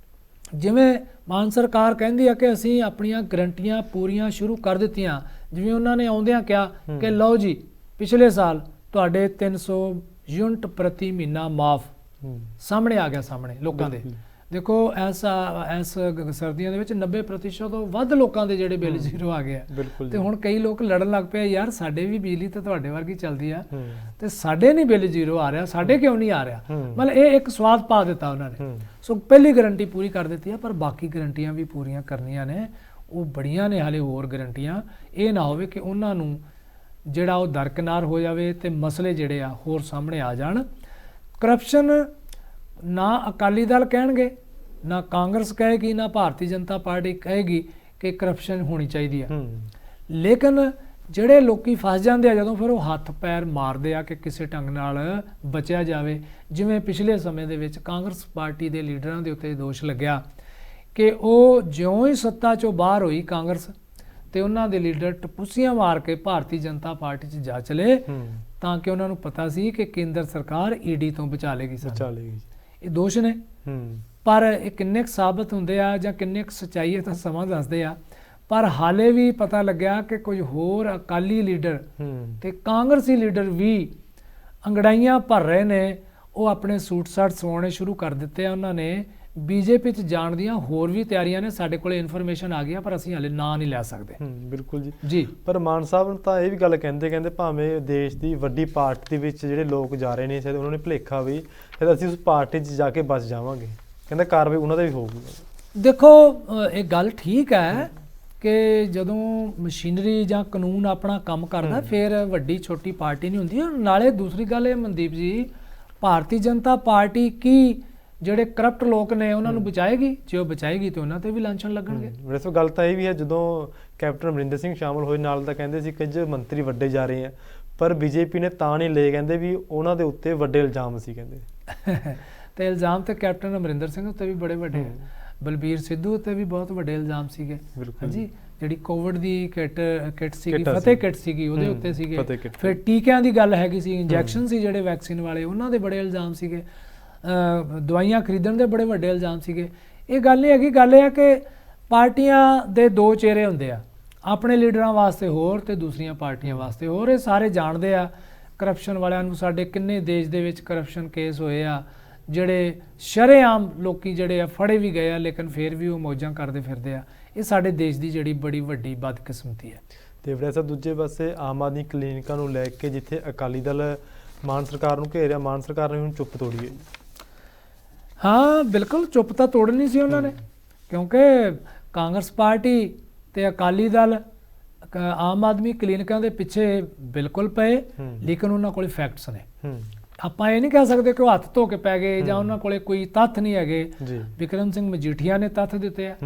ਜਿਵੇਂ ਮਾਨ ਸਰਕਾਰ ਕਹਿੰਦੀ ਆ ਕਿ ਅਸੀਂ ਆਪਣੀਆਂ ਗਰੰਟੀਆਂ ਪੂਰੀਆਂ ਸ਼ੁਰੂ ਕਰ ਦਿੱਤੀਆਂ, ਜਿਵੇਂ ਉਹਨਾਂ ਨੇ ਆਉਂਦਿਆਂ ਕਿਹਾ ਕਿ ਲਓ ਜੀ ਪਿਛਲੇ ਸਾਲ ਤੁਹਾਡੇ 300 ਯੂਨਿਟ ਪ੍ਰਤੀ ਮਹੀਨਾ ਮਾਫ, ਸਾਹਮਣੇ ਆ ਗਿਆ, ਸਾਹਮਣੇ ਲੋਕਾਂ ਦੇ। ਦੇਖੋ ਇਸ ਸਰਦੀਆਂ ਦੇ ਵਿੱਚ 90% ਤੋਂ ਵੱਧ ਲੋਕਾਂ ਦੇ ਜਿਹੜੇ ਬਿੱਲ ਜ਼ੀਰੋ ਆ ਗਏ ਆ। ਤੇ ਹੁਣ ਕਈ ਲੋਕ ਲੜਨ ਲੱਗ ਪਏ, ਯਾਰ ਸਾਡੇ ਵੀ ਬਿਜਲੀ ਤਾਂ ਤੁਹਾਡੇ ਵਰਗੀ ਚੱਲਦੀ ਆ ਤੇ ਸਾਡੇ ਨਹੀਂ ਬਿੱਲ ਜ਼ੀਰੋ ਆ ਰਿਹਾ, ਸਾਡੇ ਕਿਉਂ ਨਹੀਂ ਆ ਰਿਹਾ। ਮਤਲਬ ਇਹ ਇੱਕ ਸਵਾਦ ਪਾ ਦਿੱਤਾ ਉਹਨਾਂ ਨੇ। ਸੋ ਪਹਿਲੀ ਗਰੰਟੀ ਪੂਰੀ ਕਰ ਦਿੱਤੀ ਆ, ਪਰ ਬਾਕੀ ਗਰੰਟੀਆਂ ਵੀ ਪੂਰੀਆਂ ਕਰਨੀਆਂ ਨੇ, ਉਹ ਬੜੀਆਂ ਨੇ ਹਾਲੇ ਹੋਰ ਗਰੰਟੀਆਂ। ਇਹ ਨਾ ਹੋਵੇ ਕਿ ਉਹਨਾਂ ਨੂੰ ਜਿਹੜਾ ਉਹ ਦਰਕਿਨਾਰ ਹੋ ਜਾਵੇ ਤੇ ਮਸਲੇ ਜਿਹੜੇ ਆ ਹੋਰ ਸਾਹਮਣੇ ਆ ਜਾਣ। ਕਰਪਸ਼ਨ ਨਾ ਅਕਾਲੀ ਦਲ ਕਹਿਣਗੇ, ਨਾ ਕਾਂਗਰਸ ਕਹੇਗੀ, ਨਾ ਭਾਰਤੀ ਜਨਤਾ ਪਾਰਟੀ ਕਹੇਗੀ ਕਿ ਕਰਪਸ਼ਨ ਹੋਣੀ ਚਾਹੀਦੀ ਆ। ਲੇਕਿਨ ਜਿਹੜੇ ਲੋਕੀ ਫਸ ਜਾਂਦੇ ਆ ਜਦੋਂ, ਫਿਰ ਉਹ ਹੱਥ ਪੈਰ ਮਾਰਦੇ ਆ ਕਿ ਕਿਸੇ ਢੰਗ ਨਾਲ ਬਚਿਆ ਜਾਵੇ। ਜਿਵੇਂ ਪਿਛਲੇ ਸਮੇਂ ਦੇ ਵਿੱਚ ਕਾਂਗਰਸ ਪਾਰਟੀ ਦੇ ਲੀਡਰਾਂ ਦੇ ਉੱਤੇ ਦੋਸ਼ ਲੱਗਿਆ ਕਿ ਉਹ ਜਿਉਂ ਹੀ ਸੱਤਾ ਚੋਂ ਬਾਹਰ ਹੋਈ ਕਾਂਗਰਸ ਤੇ ਉਹਨਾਂ ਦੇ ਲੀਡਰ ਟਪੂਸੀਆਂ ਮਾਰ ਕੇ ਭਾਰਤੀ ਜਨਤਾ ਪਾਰਟੀ 'ਚ ਜਾ ਚਲੇ, ਤਾਂ ਕਿ ਉਹਨਾਂ ਨੂੰ ਪਤਾ ਸੀ ਕਿ ਕੇਂਦਰ ਸਰਕਾਰ ਈਡੀ ਤੋਂ ਬਚਾ ਲੇਗੀ। ਇਹ ਦੋਸ਼ ਨੇ, ਪਰ ਇਹ ਕਿੰਨੇ ਕੁ ਸਾਬਤ ਹੁੰਦੇ ਆ ਜਾਂ ਕਿੰਨੇ ਕੁ ਸੱਚਾਈ ਹੈ ਤਾਂ ਸਮਾਂ ਦੱਸਦੇ ਆ। ਪਰ ਹਾਲੇ ਵੀ ਪਤਾ ਲੱਗਿਆ ਕਿ ਕੁਝ ਹੋਰ ਅਕਾਲੀ ਲੀਡਰ ਤੇ ਕਾਂਗਰਸੀ ਲੀਡਰ ਵੀ ਅੰਗੜਾਈਆਂ ਭਰ ਰਹੇ ਨੇ। ਉਹ ਆਪਣੇ ਸੂਟ ਸਾਟ ਸਵਾਉਣੇ ਸ਼ੁਰੂ ਕਰ ਦਿੱਤੇ ਆ। ਉਹਨਾਂ ਨੇ ਬੀਜੇਪੀ 'ਚ ਜਾਣ ਦੀਆਂ ਹੋਰ ਵੀ ਤਿਆਰੀਆਂ ਨੇ। ਸਾਡੇ ਕੋਲੇ ਇਨਫੋਰਮੇਸ਼ਨ ਆ ਗਈ ਆ, ਪਰ ਅਸੀਂ ਹਾਲੇ ਨਾਂ ਨਹੀਂ ਲੈ ਸਕਦੇ। ਬਿਲਕੁਲ ਜੀ ਜੀ। ਪਰ ਮਾਨ ਸਾਹਿਬ ਤਾਂ ਇਹ ਵੀ ਗੱਲ ਕਹਿੰਦੇ ਭਾਵੇਂ ਦੇਸ਼ ਦੀ ਵੱਡੀ ਪਾਰਟੀ ਦੇ ਵਿੱਚ ਜਿਹੜੇ ਲੋਕ ਜਾ ਰਹੇ ਨੇ, ਸ਼ਾਇਦ ਉਹਨਾਂ ਨੇ ਭੁਲੇਖਾ ਵੀ ਸ਼ਾਇਦ ਅਸੀਂ ਉਸ ਪਾਰਟੀ 'ਚ ਜਾ ਕੇ ਬਚ ਜਾਵਾਂਗੇ। ਕਹਿੰਦਾ ਕਾਰਵਾਈ ਉਹਨਾਂ ਦਾ ਵੀ ਹੋਊਗੀ। ਦੇਖੋ ਇਹ ਗੱਲ ਠੀਕ ਹੈ ਕਿ ਜਦੋਂ ਮਸ਼ੀਨਰੀ ਜਾਂ ਕਾਨੂੰਨ ਆਪਣਾ ਕੰਮ ਕਰਦਾ ਫਿਰ ਵੱਡੀ ਛੋਟੀ ਪਾਰਟੀ ਨਹੀਂ ਹੁੰਦੀ। ਨਾਲੇ ਦੂਸਰੀ ਗੱਲ ਇਹ ਮਨਦੀਪ ਜੀ, ਭਾਰਤੀ ਜਨਤਾ ਪਾਰਟੀ ਕੀ ਜਿਹੜੇ ਕਰਪਟ ਲੋਕ ਨੇ ਉਹਨਾਂ ਨੂੰ ਬਚਾਏਗੀ? ਜੇ ਉਹ ਬਚਾਏਗੀ ਤੇ ਉਹਨਾਂ ਤੇ ਵੀ ਲਾਂਛਨ ਲੱਗਣਗੇ। ਵੈਸੇ ਗੱਲ ਤਾਂ ਇਹ ਵੀ ਹੈ, ਜਦੋਂ ਕੈਪਟਨ ਅਮਰਿੰਦਰ ਸਿੰਘ ਸ਼ਾਮਲ ਹੋਏ ਨਾਲ ਤਾਂ ਕਹਿੰਦੇ ਸੀ ਕੁਝ ਮੰਤਰੀ ਵੱਡੇ ਜਾ ਰਹੇ ਆ, ਪਰ ਬੀਜੇਪੀ ਨੇ ਤਾਂ ਨਹੀਂ ਲਏ, ਕਹਿੰਦੇ ਵੀ ਉਹਨਾਂ ਦੇ ਉੱਤੇ ਵੱਡੇ ਇਲਜ਼ਾਮ ਸੀ ਕਹਿੰਦੇ। ਤੇ ਇਲਜ਼ਾਮ ਤੇ ਕੈਪਟਨ ਅਮਰਿੰਦਰ ਸਿੰਘ ਉੱਤੇ ਵੀ ਬੜੇ ਵੱਡੇ, ਬਲਬੀਰ ਸਿੱਧੂ ਉੱਤੇ ਵੀ ਬਹੁਤ ਵੱਡੇ ਇਲਜ਼ਾਮ ਸੀਗੇ। ਹਾਂਜੀ, ਜਿਹੜੀ ਕੋਵਿਡ ਦੀ ਕਿੱਟ ਸੀਗੀ, ਫਤਿਹ ਕਿੱਟ ਸੀਗੀ, ਉਹਦੇ ਉੱਤੇ ਸੀਗੇ। ਫਿਰ ਟੀਕਿਆਂ ਦੀ ਗੱਲ ਹੈਗੀ ਸੀ, ਇੰਜੈਕਸ਼ਨ ਸੀ ਜਿਹੜੇ ਵੈਕਸੀਨ ਵਾਲੇ, ਉਹਨਾਂ ਦੇ ਬੜੇ ਇਲਜ਼ਾਮ ਸੀਗੇ। ਦਵਾਈਆਂ ਖਰੀਦਣ ਦੇ ਬੜੇ ਵੱਡੇ ਇਲਜ਼ਾਮ ਸੀਗੇ। ਇਹ ਗੱਲ ਨਹੀਂ ਹੈਗੀ, ਗੱਲ ਇਹ ਹੈ ਕਿ ਪਾਰਟੀਆਂ ਦੇ ਦੋ ਚਿਹਰੇ ਹੁੰਦੇ ਆ, ਆਪਣੇ ਲੀਡਰਾਂ ਵਾਸਤੇ ਹੋਰ ਤੇ ਦੂਸਰੀਆਂ ਪਾਰਟੀਆਂ ਵਾਸਤੇ ਹੋਰ। ਇਹ ਸਾਰੇ ਜਾਣਦੇ ਆ ਕਰਪਸ਼ਨ ਵਾਲਿਆਂ ਨੂੰ। ਸਾਡੇ ਕਿੰਨੇ ਦੇਸ਼ ਦੇ ਵਿੱਚ ਕਰਪਸ਼ਨ ਕੇਸ ਹੋਏ ਆ ਜਿਹੜੇ ਸ਼ਰੇਆਮ ਲੋਕੀ ਜਿਹੜੇ ਆ ਫੜੇ ਵੀ ਗਏ ਆ, ਲੇਕਿਨ ਫਿਰ ਵੀ ਉਹ ਮੌਜਾਂ ਕਰਦੇ ਫਿਰਦੇ ਆ। ਇਹ ਸਾਡੇ ਦੇਸ਼ ਦੀ ਜਿਹੜੀ ਬੜੀ ਵੱਡੀ ਬਦਕਿਸਮਤੀ ਹੈ। ਤੇ ਵੈਸੇ ਦੂਜੇ ਪਾਸੇ ਆਮ ਆਦਮੀ ਕਲੀਨਿਕਾਂ ਨੂੰ ਲੈ ਕੇ ਜਿੱਥੇ ਅਕਾਲੀ ਦਲ ਮਾਨ ਸਰਕਾਰ ਨੂੰ ਘੇਰਿਆ, ਮਾਨ ਸਰਕਾਰ ਨੇ ਹੁਣ ਚੁੱਪ ਤੋੜੀ ਹੈ। ਹਾਂ ਬਿਲਕੁਲ, ਚੁੱਪ ਤਾਂ ਤੋੜਨੀ ਸੀ ਉਹਨਾਂ ਨੇ, ਕਿਉਂਕਿ ਕਾਂਗਰਸ ਪਾਰਟੀ ਤੇ ਅਕਾਲੀ ਦਲ ਆਮ ਆਦਮੀ ਕਲੀਨਿਕਾਂ ਦੇ ਪਿੱਛੇ ਬਿਲਕੁਲ ਪਏ, ਲੇਕਿਨ ਉਹਨਾਂ ਕੋਲ ਫੈਕਟਸ ਨੇ। ਆਪਾਂ ਇਹ ਨਹੀਂ ਕਹਿ ਸਕਦੇ ਕਿ ਉਹ ਹੱਥ ਧੋ ਕੇ ਪੈ ਗਏ ਜਾਂ ਉਹਨਾਂ ਕੋਲੇ ਕੋਈ ਤੱਥ ਨਹੀਂ ਹੈਗੇ। ਵਿਕਰਮ ਸਿੰਘ ਮਜੀਠੀਆ ਨੇ ਤੱਥ ਦਿੱਤੇ ਆ,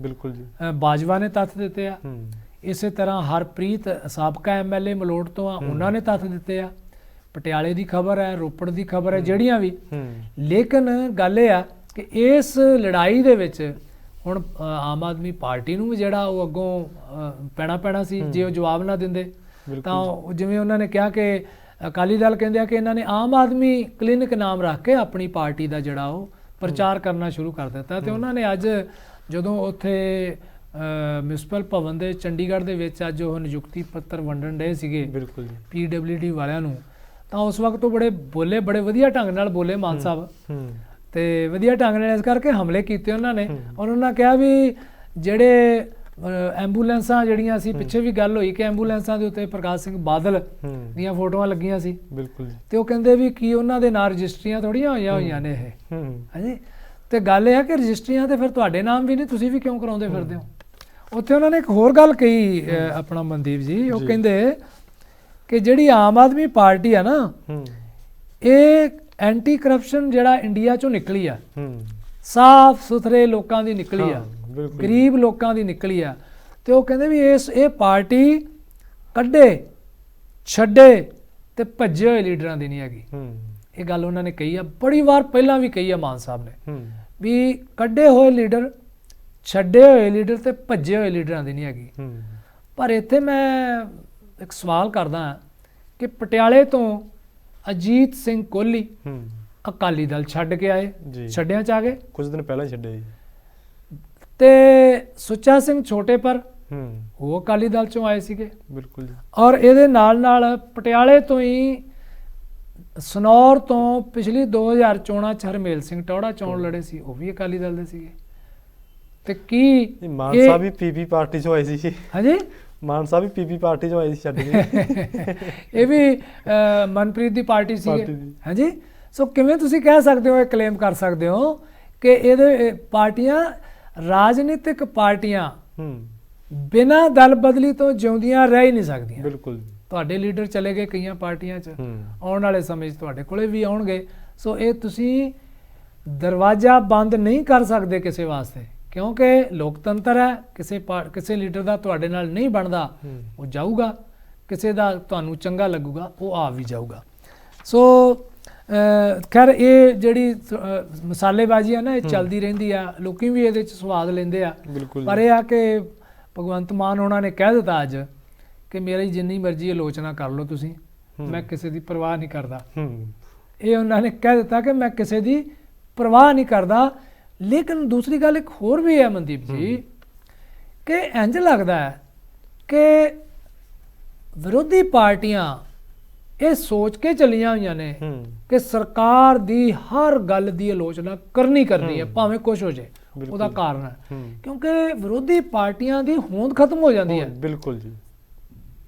ਬਿਲਕੁਲ ਜੀ, ਬਾਜਵਾ ਨੇ ਤੱਥ ਦਿੱਤੇ ਆ, ਇਸੇ ਤਰ੍ਹਾਂ ਹਰਪ੍ਰੀਤ ਸਾਬਕਾ ਐਮਐਲਏ ਮਲੋਟ ਤੋਂ ਆ, ਉਹਨਾਂ ਨੇ ਤੱਥ ਦਿੱਤੇ ਆ। ਪਟਿਆਲੇ ਦੀ ਖਬਰ ਹੈ, ਰੋਪੜ ਦੀ ਖਬਰ ਹੈ, ਜਿਹੜੀਆਂ ਵੀ। ਲੇਕਿਨ ਗੱਲ ਇਹ ਆ ਕਿ ਇਸ ਲੜਾਈ ਦੇ ਵਿੱਚ ਹੁਣ ਆਮ ਆਦਮੀ ਪਾਰਟੀ ਨੂੰ ਵੀ ਜਿਹੜਾ ਉਹ ਅੱਗੋਂ ਪੈਣਾ ਸੀ। ਜੇ ਉਹ ਜਵਾਬ ਨਾ ਦਿੰਦੇ ਤਾਂ ਜਿਵੇਂ ਉਹਨਾਂ ਨੇ ਕਿਹਾ ਕਿ ਅਕਾਲੀ ਦਲ ਕਹਿੰਦੇ ਆ ਕਿ ਇਹਨਾਂ ਨੇ ਆਮ ਆਦਮੀ ਕਲੀਨਿਕ ਨਾਮ ਰੱਖ ਕੇ ਆਪਣੀ ਪਾਰਟੀ ਦਾ ਜਿਹੜਾ ਉਹ ਪ੍ਰਚਾਰ ਕਰਨਾ ਸ਼ੁਰੂ ਕਰ ਦਿੱਤਾ। ਤੇ ਉਹਨਾਂ ਨੇ ਅੱਜ ਜਦੋਂ ਉੱਥੇ ਮਿਊਨਿਸਪਲ ਭਵਨ ਦੇ ਚੰਡੀਗੜ੍ਹ ਦੇ ਵਿੱਚ ਅੱਜ ਉਹ ਨਿਯੁਕਤੀ ਪੱਤਰ ਵੰਡਣ ਡਏ ਸੀਗੇ PWD ਵਾਲਿਆਂ ਨੂੰ, ਤਾਂ ਉਸ ਵਕਤ ਉਹ ਬੋਲੇ ਬੜੇ ਵਧੀਆ ਢੰਗ ਨਾਲ ਬੋਲੇ ਮਾਨ ਸਾਹਿਬ, ਤੇ ਵਧੀਆ ਢੰਗ ਨਾਲ ਇਸ ਕਰਕੇ ਹਮਲੇ ਕੀਤੇ ਉਹਨਾਂ ਨੇ। ਔਰ ਉਹਨਾਂ ਕਿਹਾ ਵੀ ਜਿਹੜੇ ਐਂਬੂਲੈਂਸਾਂ ਜਿਹੜੀਆਂ ਸੀ, ਪਿੱਛੇ ਵੀ ਗੱਲ ਹੋਈ ਕਿ ਐਂਬੂਲੈਂਸਾਂ ਦੇ ਉੱਤੇ ਪ੍ਰਕਾਸ਼ ਸਿੰਘ ਬਾਦਲ ਦੀਆਂ ਫੋਟੋਆਂ ਲੱਗੀਆਂ ਸੀ। ਬਿਲਕੁਲ ਜੀ। ਤੇ ਉਹ ਕਹਿੰਦੇ ਵੀ ਕੀ ਉਹਨਾਂ ਦੇ ਨਾਂ ਰਜਿਸਟਰੀਆਂ ਥੋੜੀਆਂ ਹੋਈਆਂ ਨੇ ਇਹ। ਹਾਂਜੀ, ਤੇ ਗੱਲ ਇਹ ਹੈ ਕਿ ਰਜਿਸਟਰੀਆਂ ਤੇ ਫਿਰ ਤੁਹਾਡੇ ਨਾਮ ਵੀ ਨਹੀਂ, ਤੁਸੀਂ ਵੀ ਕਿਉਂ ਕਰਾਉਂਦੇ ਫਿਰਦੇ ਹੋ। ਉੱਥੇ ਉਹਨਾਂ ਨੇ ਇੱਕ ਹੋਰ ਗੱਲ ਕਹੀ ਆਪਣਾ ਮਨਦੀਪ ਜੀ, ਉਹ ਕਹਿੰਦੇ ਕਿ ਜਿਹੜੀ ਆਮ ਆਦਮੀ ਪਾਰਟੀ ਆ ਨਾ, ਇਹ ਐਂਟੀ ਕਰਪਸ਼ਨ ਜਿਹੜਾ ਇੰਡੀਆ ਚੋਂ ਨਿਕਲੀ ਆ, ਸਾਫ਼ ਸੁਥਰੇ ਲੋਕਾਂ ਦੀ ਨਿਕਲੀ ਆ, ਗਰੀਬ ਲੋਕਾਂ ਦੀ ਨਿਕਲੀ ਆ। ਤੇ ਉਹ ਕਹਿੰਦੇ ਵੀ ਇਹ ਪਾਰਟੀ ਕੱਢੇ ਛੱਡੇ ਤੇ ਭੱਜੇ ਹੋਏ ਲੀਡਰਾਂ ਦੀ ਨਹੀਂ ਹੈਗੀ। ਇਹ ਗੱਲ ਉਹਨਾਂ ਨੇ ਕਹੀ ਆ, ਬੜੀ ਵਾਰ ਪਹਿਲਾਂ ਵੀ ਕਹੀ ਆ ਮਾਨ ਸਾਹਿਬ ਨੇ, ਵੀ ਕੱਢੇ ਹੋਏ ਲੀਡਰ, ਛੱਡੇ ਹੋਏ ਲੀਡਰ ਤੇ ਭੱਜੇ ਹੋਏ ਲੀਡਰਾਂ ਦੀ ਨਹੀਂ ਹੈਗੀ। ਪਰ ਇੱਥੇ ਮੈਂ ਇੱਕ ਸਵਾਲ ਕਰਦਾ ਕਿ ਪਟਿਆਲੇ ਤੋਂ ਅਜੀਤ ਸਿੰਘ ਕੋਹਲੀ ਅਕਾਲੀ ਦਲ ਛੱਡ ਕੇ ਆਏ, ਛੱਡਿਆਂ ਚ ਆ ਗਏ, ਕੁਝ ਦਿਨ ਪਹਿਲਾਂ ਛੱਡੇ ਜੀ। ਤੇ ਸੁੱਚਾ ਸਿੰਘ ਛੋਟੇ ਪਰ ਉਹ ਅਕਾਲੀ ਦਲ ਚੋਂ ਆਏ ਸੀਗੇ। ਬਿਲਕੁਲ ਜੀ। ਔਰ ਇਹਦੇ ਨਾਲ ਨਾਲ ਪਟਿਆਲੇ ਤੋਂ ਹੀ ਸਨੌਰ ਤੋਂ ਪਿਛਲੀ 2000 ਚੋਣਾਂ ਚ ਹਰਮੇਲ ਸਿੰਘ ਟੌੜਾ ਚੋਣ ਲੜੇ ਸੀ, ਉਹ ਵੀ ਅਕਾਲੀ ਦਲ ਦੇ ਸੀਗੇ। ਤੇ ਕੀ ਮਾਨ ਸਾਹਿਬ ਵੀ ਪੀਪੀ ਪਾਰਟੀ ਚੋਂ ਆਏ ਸੀ? ਹਾਂਜੀ, ਮਾਨ ਸਾਹਿਬ ਵੀ ਪੀਪੀ ਪਾਰਟੀ ਚੋਂ ਆਏ ਸੀ ਛੱਡ ਕੇ। ਇਹ ਵੀ ਮਨਪ੍ਰੀਤ ਦੀ ਪਾਰਟੀ ਸੀ। ਹਾਂਜੀ, ਸੋ ਕਿਵੇਂ ਤੁਸੀਂ ਕਹਿ ਸਕਦੇ ਹੋ, ਇਹ ਕਲੇਮ ਕਰ ਸਕਦੇ ਹੋ ਕਿ ਇਹਦੇ ਪਾਰਟੀਆਂ, ਰਾਜਨੀਤਿਕ ਪਾਰਟੀਆਂ ਬਿਨਾਂ ਦਲ ਬਦਲੀ ਤੋਂ ਜਿਉਂਦੀਆਂ ਰਹਿ ਹੀ ਨਹੀਂ ਸਕਦੀਆਂ। ਬਿਲਕੁਲ। ਤੁਹਾਡੇ ਲੀਡਰ ਚਲੇ ਗਏ ਕਈਆਂ ਪਾਰਟੀਆਂ 'ਚ, ਆਉਣ ਵਾਲੇ ਸਮੇਂ 'ਚ ਤੁਹਾਡੇ ਕੋਲੇ ਵੀ ਆਉਣਗੇ। ਸੋ ਇਹ ਤੁਸੀਂ ਦਰਵਾਜ਼ਾ ਬੰਦ ਨਹੀਂ ਕਰ ਸਕਦੇ ਕਿਸੇ ਵਾਸਤੇ, ਕਿਉਂਕਿ ਲੋਕਤੰਤਰ ਹੈ। ਕਿਸੇ ਲੀਡਰ ਦਾ ਤੁਹਾਡੇ ਨਾਲ ਨਹੀਂ ਬਣਦਾ, ਉਹ ਜਾਊਗਾ। ਕਿਸੇ ਦਾ ਤੁਹਾਨੂੰ ਚੰਗਾ ਲੱਗੂਗਾ, ਉਹ ਆ ਵੀ ਜਾਊਗਾ। ਸੋ ਖੈਰ ਇਹ ਜਿਹੜੀ ਮਸਾਲੇਬਾਜ਼ੀ ਆ ਨਾ, ਇਹ ਚੱਲਦੀ ਰਹਿੰਦੀ ਆ, ਲੋਕੀ ਵੀ ਇਹਦੇ 'ਚ ਸਵਾਦ ਲੈਂਦੇ ਆ। ਪਰ ਇਹ ਆ ਕਿ ਭਗਵੰਤ ਮਾਨ ਉਹਨਾਂ ਨੇ ਕਹਿ ਦਿੱਤਾ ਅੱਜ ਕਿ ਮੇਰੀ ਜਿੰਨੀ ਮਰਜ਼ੀ ਆਲੋਚਨਾ ਕਰ ਲਓ ਤੁਸੀਂ, ਮੈਂ ਕਿਸੇ ਦੀ ਪਰਵਾਹ ਨਹੀਂ ਕਰਦਾ। ਇਹ ਉਹਨਾਂ ਨੇ ਕਹਿ ਦਿੱਤਾ ਕਿ ਮੈਂ ਕਿਸੇ ਦੀ ਪਰਵਾਹ ਨਹੀਂ ਕਰਦਾ। ਲੇਕਿਨ ਦੂਸਰੀ ਗੱਲ ਇੱਕ ਹੋਰ ਵੀ ਹੈ ਮਨਦੀਪ ਜੀ, ਕਿ ਇੰਝ ਲੱਗਦਾ ਹੈ ਕਿ ਵਿਰੋਧੀ ਪਾਰਟੀਆਂ ਇਹ ਸੋਚ ਕੇ ਚੱਲੀਆਂ ਹੋਈਆਂ ਨੇ ਕਿ ਸਰਕਾਰ ਦੀ ਹਰ ਗੱਲ ਦੀ ਆਲੋਚਨਾ ਕਰਨੀ ਹੈ, ਭਾਵੇਂ ਕੁਛ ਹੋ ਜਾਏ। ਉਹਦਾ ਕਾਰਨ ਹੈ ਕਿਉਂਕਿ ਵਿਰੋਧੀ ਪਾਰਟੀਆਂ ਦੀ ਹੋਂਦ ਖਤਮ ਹੋ ਜਾਂਦੀ ਹੈ। ਬਿਲਕੁਲ ਜੀ,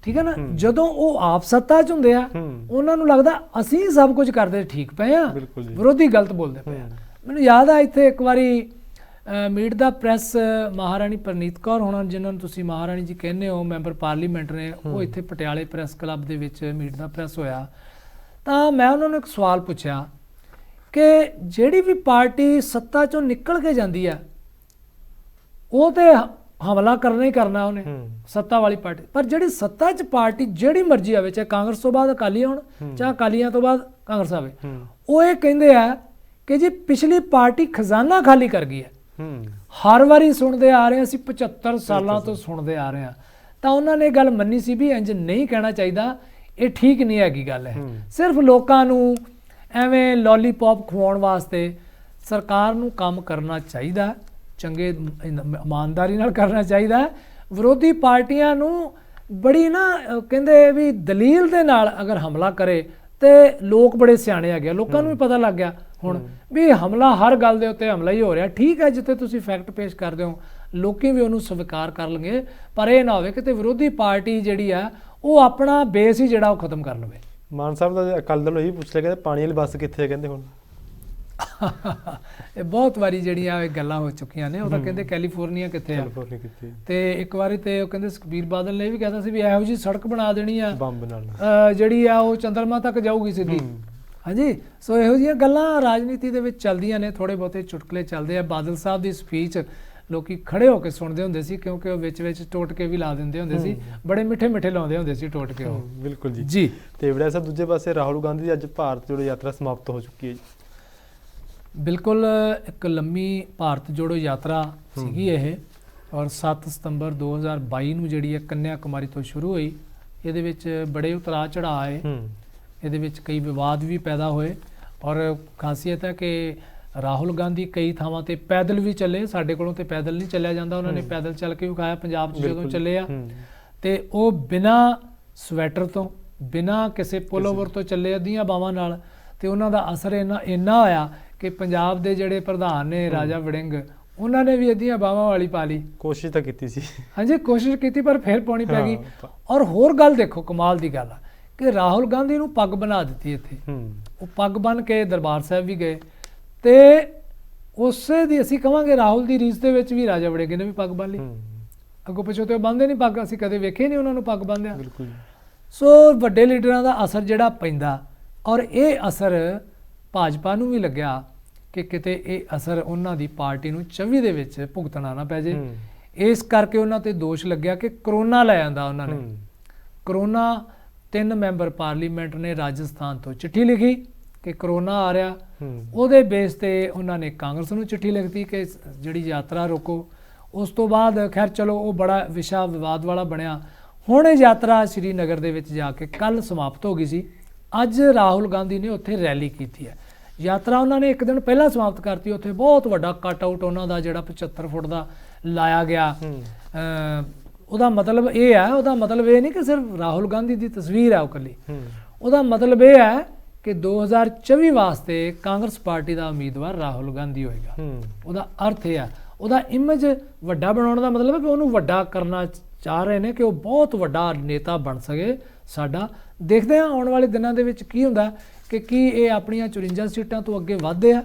ਠੀਕ ਹੈ ਨਾ। ਜਦੋਂ ਉਹ ਆਪ ਸੱਤਾ 'ਚ ਹੁੰਦੇ ਆ, ਉਹਨਾਂ ਨੂੰ ਲੱਗਦਾ ਅਸੀਂ ਸਭ ਕੁਝ ਕਰਦੇ ਠੀਕ ਪਏ ਆ, ਵਿਰੋਧੀ ਗਲਤ ਬੋਲਦੇ ਪਏ ਆ। ਮੈਨੂੰ ਯਾਦ ਆ ਇੱਥੇ ਇੱਕ ਵਾਰੀ ਮੀਟ ਦਾ ਪ੍ਰੈਸ ਮਹਾਰਾਣੀ ਪ੍ਰਨੀਤ ਕੌਰ ਹੋਣਾ, ਜਿਨ੍ਹਾਂ ਨੂੰ ਤੁਸੀਂ ਮਹਾਰਾਣੀ ਜੀ ਕਹਿੰਦੇ ਹੋ, ਮੈਂਬਰ ਪਾਰਲੀਮੈਂਟ ਨੇ, ਉਹ ਇੱਥੇ ਪਟਿਆਲੇ ਪ੍ਰੈਸ ਕਲੱਬ ਦੇ ਵਿੱਚ ਮੀਟ ਦਾ ਪ੍ਰੈਸ ਹੋਇਆ। ਤਾਂ ਮੈਂ ਉਹਨਾਂ ਨੂੰ ਇੱਕ ਸਵਾਲ ਪੁੱਛਿਆ ਕਿ ਜਿਹੜੀ ਵੀ ਪਾਰਟੀ ਸੱਤਾ 'ਚੋਂ ਨਿਕਲ ਕੇ ਜਾਂਦੀ ਆ, ਉਹ ਤੇ ਹਮਲਾ ਕਰਨਾ ਹੀ ਕਰਨਾ ਉਹਨੇ, ਸੱਤਾ ਵਾਲੀ ਪਾਰਟੀ। ਪਰ ਜਿਹੜੀ ਸੱਤਾ 'ਚ ਪਾਰਟੀ ਜਿਹੜੀ ਮਰਜ਼ੀ ਆਵੇ, ਚਾਹੇ ਕਾਂਗਰਸ ਤੋਂ ਬਾਅਦ ਅਕਾਲੀ ਹੋਣ, ਚਾਹੇ ਅਕਾਲੀਆਂ ਤੋਂ ਬਾਅਦ ਕਾਂਗਰਸ ਆਵੇ, ਉਹ ਇਹ ਕਹਿੰਦੇ ਆ ਕਿ ਜੀ ਪਿਛਲੀ ਪਾਰਟੀ ਖਜ਼ਾਨਾ ਖਾਲੀ ਕਰ ਗਈ ਹੈ। ਹਰ ਵਾਰੀ ਸੁਣਦੇ ਆ ਰਹੇ, ਅਸੀਂ 75 ਸਾਲਾਂ ਤੋਂ ਸੁਣਦੇ ਆ ਰਹੇ ਹਾਂ। ਤਾਂ ਉਹਨਾਂ ਨੇ ਗੱਲ ਮੰਨੀ ਸੀ ਵੀ ਇੰਜ ਨਹੀਂ ਕਹਿਣਾ ਚਾਹੀਦਾ, ਇਹ ਠੀਕ ਨਹੀਂ ਹੈਗੀ ਗੱਲ ਹੈ। ਸਿਰਫ ਲੋਕਾਂ ਨੂੰ ਐਵੇਂ ਲੋਲੀਪੌਪ ਖਵਾਉਣ ਵਾਸਤੇ ਸਰਕਾਰ ਨੂੰ ਕੰਮ ਕਰਨਾ ਚਾਹੀਦਾ, ਚੰਗੇ ਇਮਾਨਦਾਰੀ ਨਾਲ ਕਰਨਾ ਚਾਹੀਦਾ। ਵਿਰੋਧੀ ਪਾਰਟੀਆਂ ਨੂੰ ਬੜੀ ਨਾ ਕਹਿੰਦੇ ਵੀ ਦਲੀਲ ਦੇ ਨਾਲ ਅਗਰ ਹਮਲਾ ਕਰੇ ਤੇ ਲੋਕ ਬੜੇ ਸਿਆਣੇ ਆ ਗਏ, ਲੋਕਾਂ ਨੂੰ ਵੀ ਪਤਾ ਲੱਗ ਗਿਆ ਹੁਣ ਵੀ ਹਮਲਾ ਹਰ ਗੱਲ ਦੇ ਉੱਤੇ ਹਮਲਾ ਹੀ ਹੋ ਰਿਹਾ। ਠੀਕ ਹੈ, ਜਿੱਥੇ ਤੁਸੀਂ ਫੈਕਟ ਪੇਸ਼ ਕਰਦੇ ਹੋ ਲੋਕੀ ਵੀ ਉਹਨੂੰ ਸਵੀਕਾਰ ਕਰ ਲਣਗੇ, ਪਰ ਇਹ ਨਾ ਹੋਵੇ ਕਿ ਵਿਰੋਧੀ ਪਾਰਟੀ ਜਿਹੜੀ ਆ ਉਹ ਆਪਣਾ ਬੇਸ ਹੀ ਜਿਹੜਾ ਉਹ ਖਤਮ ਕਰ ਲਵੇ। ਮਾਨ ਸਾਹਿਬ ਦਾ ਅਕਾਲੀ ਦਲ ਇਹੀ ਪੁੱਛ ਲਿਆ ਕਹਿੰਦੇ ਪਾਣੀ ਵਾਲੀ ਬੱਸ ਕਿੱਥੇ, ਕਹਿੰਦੇ ਹੁਣ ਇਹ ਬਹੁਤ ਵਾਰੀ ਜਿਹੜੀਆਂ ਇਹ ਗੱਲਾਂ ਹੋ ਚੁੱਕੀਆਂ ਨੇ। ਉਹ ਤਾਂ ਕਹਿੰਦੇ ਕੈਲੀਫੋਰਨੀਆ ਕਿੱਥੇ ਆ, ਤੇ ਇੱਕ ਵਾਰੀ ਤੇ ਉਹ ਕਹਿੰਦੇ ਸੁਖਬੀਰ ਬਾਦਲ ਨੇ ਵੀ ਕਹਿਤਾ ਸੀ ਵੀ ਇਹੋ ਜਿਹੀ ਸੜਕ ਬਣਾ ਦੇਣੀ ਆ ਬੰਬ ਨਾਲ ਜਿਹੜੀ ਆ ਉਹ ਚੰਦਰਮਾ ਤੱਕ ਜਾਊਗੀ ਸਿੱਧੀ। ਹਾਂਜੀ, ਸੋ ਇਹੋ ਜਿਹੀਆਂ ਗੱਲਾਂ ਰਾਜਨੀਤੀ ਦੇ ਵਿੱਚ ਚੱਲਦੀਆਂ ਨੇ, ਥੋੜੇ ਬਹੁਤੇ ਚੁਟਕਲੇ ਚੱਲਦੇ ਆ। ਬਾਦਲ ਸਾਹਿਬ ਦੀ ਸਪੀਚ ਲੋਕੀ ਖੜੇ ਹੋ ਕੇ ਸੁਣਦੇ ਹੁੰਦੇ ਸੀ, ਕਿਉਂਕਿ ਉਹ ਵਿੱਚ ਟੋਟਕੇ ਵੀ ਲਾ ਦਿੰਦੇ ਹੁੰਦੇ ਸੀ, ਬੜੇ ਮਿੱਠੇ ਮਿੱਠੇ ਲਾਉਂਦੇ ਹੁੰਦੇ ਸੀ ਟੋਟਕੇ ਉਹ। ਬਿਲਕੁਲ ਜੀ ਜੀ। ਤੇ ਵੜਿਆ ਸਾਹਿਬ, ਦੂਜੇ ਪਾਸੇ ਰਾਹੁਲ ਗਾਂਧੀ ਦੀ ਅੱਜ ਭਾਰਤ ਜੋੜੋ ਯਾਤਰਾ ਸਮਾਪਤ ਹੋ ਚੁੱਕੀ ਹੈ ਜੀ। ਬਿਲਕੁਲ, ਇੱਕ ਲੰਮੀ ਭਾਰਤ ਜੋੜੋ ਯਾਤਰਾ ਸੀਗੀ ਇਹ, ਔਰ 7 ਸਤੰਬਰ 2022 ਨੂੰ ਜਿਹੜੀ ਹੈ ਕੰਨਿਆ ਕੁਮਾਰੀ ਤੋਂ ਸ਼ੁਰੂ ਹੋਈ। ਇਹਦੇ ਵਿੱਚ ਬੜੇ ਉਤਰਾਅ ਚੜ੍ਹਾਅ ਆਏ, ਇਹਦੇ ਵਿੱਚ ਕਈ ਵਿਵਾਦ ਵੀ ਪੈਦਾ ਹੋਏ। ਔਰ ਖਾਸੀਅਤ ਹੈ ਕਿ ਰਾਹੁਲ ਗਾਂਧੀ ਕਈ ਥਾਵਾਂ ਤੇ ਪੈਦਲ ਵੀ ਚੱਲੇ, ਸਾਡੇ ਕੋਲੋਂ ਤੇ ਪੈਦਲ ਨਹੀਂ ਚੱਲਿਆ ਜਾਂਦਾ, ਉਹਨਾਂ ਨੇ ਪੈਦਲ ਚੱਲ ਕੇ ਵਿਖਾਇਆ ਪੰਜਾਬ 'ਚ ਜਦੋਂ ਚੱਲੇ ਆ। ਤੇ ਉਹ ਬਿਨਾਂ ਸਵੈਟਰ ਤੋਂ, ਬਿਨਾਂ ਕਿਸੇ ਪੁੱਲਓਵਰ ਤੋਂ ਚੱਲੇ, ਅੱਧੀਆਂ ਬਾਵਾਂ ਨਾਲ। ਤੇ ਉਹਨਾਂ ਦਾ ਅਸਰ ਇੰਨਾ ਹੋਇਆ ਕਿ ਪੰਜਾਬ ਦੇ ਜਿਹੜੇ ਪ੍ਰਧਾਨ ਨੇ ਰਾਜਾ ਵੜਿੰਗ, ਉਹਨਾਂ ਨੇ ਵੀ ਅੱਧੀਆਂ ਬਾਹਾਂ ਵਾਲੀ ਪਾ ਲਈ। ਕੋਸ਼ਿਸ਼ ਤਾਂ ਕੀਤੀ ਸੀ। ਹਾਂਜੀ ਕੋਸ਼ਿਸ਼ ਕੀਤੀ ਪਰ ਫਿਰ ਪਾਉਣੀ ਪੈ ਗਈ। ਹਾਂ। ਔਰ ਹੋਰ ਗੱਲ ਦੇਖੋ, ਕਮਾਲ ਦੀ ਗੱਲ ਆ ਕਿ ਰਾਹੁਲ ਗਾਂਧੀ ਨੂੰ ਪੱਗ ਬਣਾ ਦਿੱਤੀ ਇੱਥੇ। ਉਹ ਪੱਗ ਬੰਨ ਕੇ ਦਰਬਾਰ ਸਾਹਿਬ ਵੀ ਗਏ ਤੇ ਉਸੇ ਦੀ ਅਸੀਂ ਕਹਾਂਗੇ ਰਾਹੁਲ ਦੀ ਰੀਸ ਦੇ ਵਿੱਚ ਵੀ ਰਾਜਾ ਵੜਿੰਗ ਨੇ ਵੀ ਪੱਗ ਬੰਨ ਲਈ। ਅੱਗੋਂ ਪਿੱਛੋਂ ਤੇ ਉਹ ਬੰਨਦੇ ਨਹੀਂ ਪੱਗ, ਅਸੀਂ ਕਦੇ ਵੇਖੇ ਨਹੀਂ ਉਹਨਾਂ ਨੂੰ ਪੱਗ ਬੰਨ੍ਹਿਆ। ਬਿਲਕੁਲ। ਸੋ ਵੱਡੇ ਲੀਡਰਾਂ ਦਾ ਅਸਰ ਜਿਹੜਾ ਪੈਂਦਾ, ਔਰ ਇਹ ਅਸਰ ਭਾਜਪਾ ਨੂੰ ਵੀ ਲੱਗਿਆ ਕਿ ਕਿਤੇ ਇਹ ਅਸਰ ਉਹਨਾਂ ਦੀ ਪਾਰਟੀ ਨੂੰ 24 ਦੇ ਵਿੱਚ ਭੁਗਤਣਾ ਨਾ ਪੈ ਜੇ। ਇਸ ਕਰਕੇ ਉਹਨਾਂ ਤੇ ਦੋਸ਼ ਲੱਗਿਆ ਕਿ ਕਰੋਨਾ ਲੈ ਆਂਦਾ ਉਹਨਾਂ ਨੇ। ਕਰੋਨਾ 3 ਮੈਂਬਰ ਪਾਰਲੀਮੈਂਟ ਨੇ ਰਾਜਸਥਾਨ ਤੋਂ ਚਿੱਠੀ ਲਿਖੀ ਕਿ ਕਰੋਨਾ ਆ ਰਿਹਾ। ਉਹਦੇ ਬੇਸ ਤੇ ਉਹਨਾਂ ਨੇ ਕਾਂਗਰਸ ਨੂੰ ਚਿੱਠੀ ਲਿਖਤੀ ਕਿ ਜਿਹੜੀ ਯਾਤਰਾ ਰੋਕੋ। ਉਸ ਤੋਂ ਬਾਅਦ ਖੈਰ ਚਲੋ ਉਹ ਬੜਾ ਵਿਸ਼ਾ ਵਿਵਾਦ ਵਾਲਾ ਬਣਿਆ। ਹੁਣ ਇਹ ਯਾਤਰਾ ਸ਼੍ਰੀਨਗਰ ਦੇ ਵਿੱਚ ਜਾ ਕੇ ਕੱਲ ਸਮਾਪਤ ਹੋ ਗਈ ਸੀ। ਅੱਜ ਰਾਹੁਲ ਗਾਂਧੀ ਨੇ ਉੱਥੇ ਰੈਲੀ ਕੀਤੀ ਹੈ। ਯਾਤਰਾ ਉਹਨਾਂ ਨੇ ਇੱਕ ਦਿਨ ਪਹਿਲਾਂ ਸਮਾਪਤ ਕਰਤੀ। ਉੱਥੇ ਬਹੁਤ ਵੱਡਾ ਕੱਟ ਆਊਟ ਉਹਨਾਂ ਦਾ ਜਿਹੜਾ 75 ਫੁੱਟ ਦਾ ਲਾਇਆ ਗਿਆ। ਉਹਦਾ ਮਤਲਬ ਇਹ ਹੈ, ਉਹਦਾ ਮਤਲਬ ਇਹ ਨਹੀਂ ਕਿ ਸਿਰਫ ਰਾਹੁਲ ਗਾਂਧੀ ਦੀ ਤਸਵੀਰ ਹੈ ਉਹ ਇਕੱਲੀ। ਉਹਦਾ ਮਤਲਬ ਇਹ ਹੈ ਕਿ 2024 ਵਾਸਤੇ ਕਾਂਗਰਸ ਪਾਰਟੀ ਦਾ ਉਮੀਦਵਾਰ ਰਾਹੁਲ ਗਾਂਧੀ ਹੋਏਗਾ। ਉਹਦਾ ਅਰਥ ਇਹ ਹੈ, ਉਹਦਾ ਇਮੇਜ ਵੱਡਾ ਬਣਾਉਣ ਦਾ ਮਤਲਬ ਹੈ ਕਿ ਉਹਨੂੰ ਵੱਡਾ ਕਰਨਾ ਚਾਹ ਰਹੇ ਨੇ ਕਿ ਉਹ ਬਹੁਤ ਵੱਡਾ ਨੇਤਾ ਬਣ ਸਕੇ ਸਾਡਾ। ਦੇਖਦੇ ਹਾਂ ਆਉਣ ਵਾਲੇ ਦਿਨਾਂ ਦੇ ਵਿੱਚ ਕੀ ਹੁੰਦਾ ਕਿ ਕੀ ਇਹ ਆਪਣੀਆਂ 54 ਸੀਟਾਂ ਤੋਂ ਅੱਗੇ ਵਧਦੇ ਆ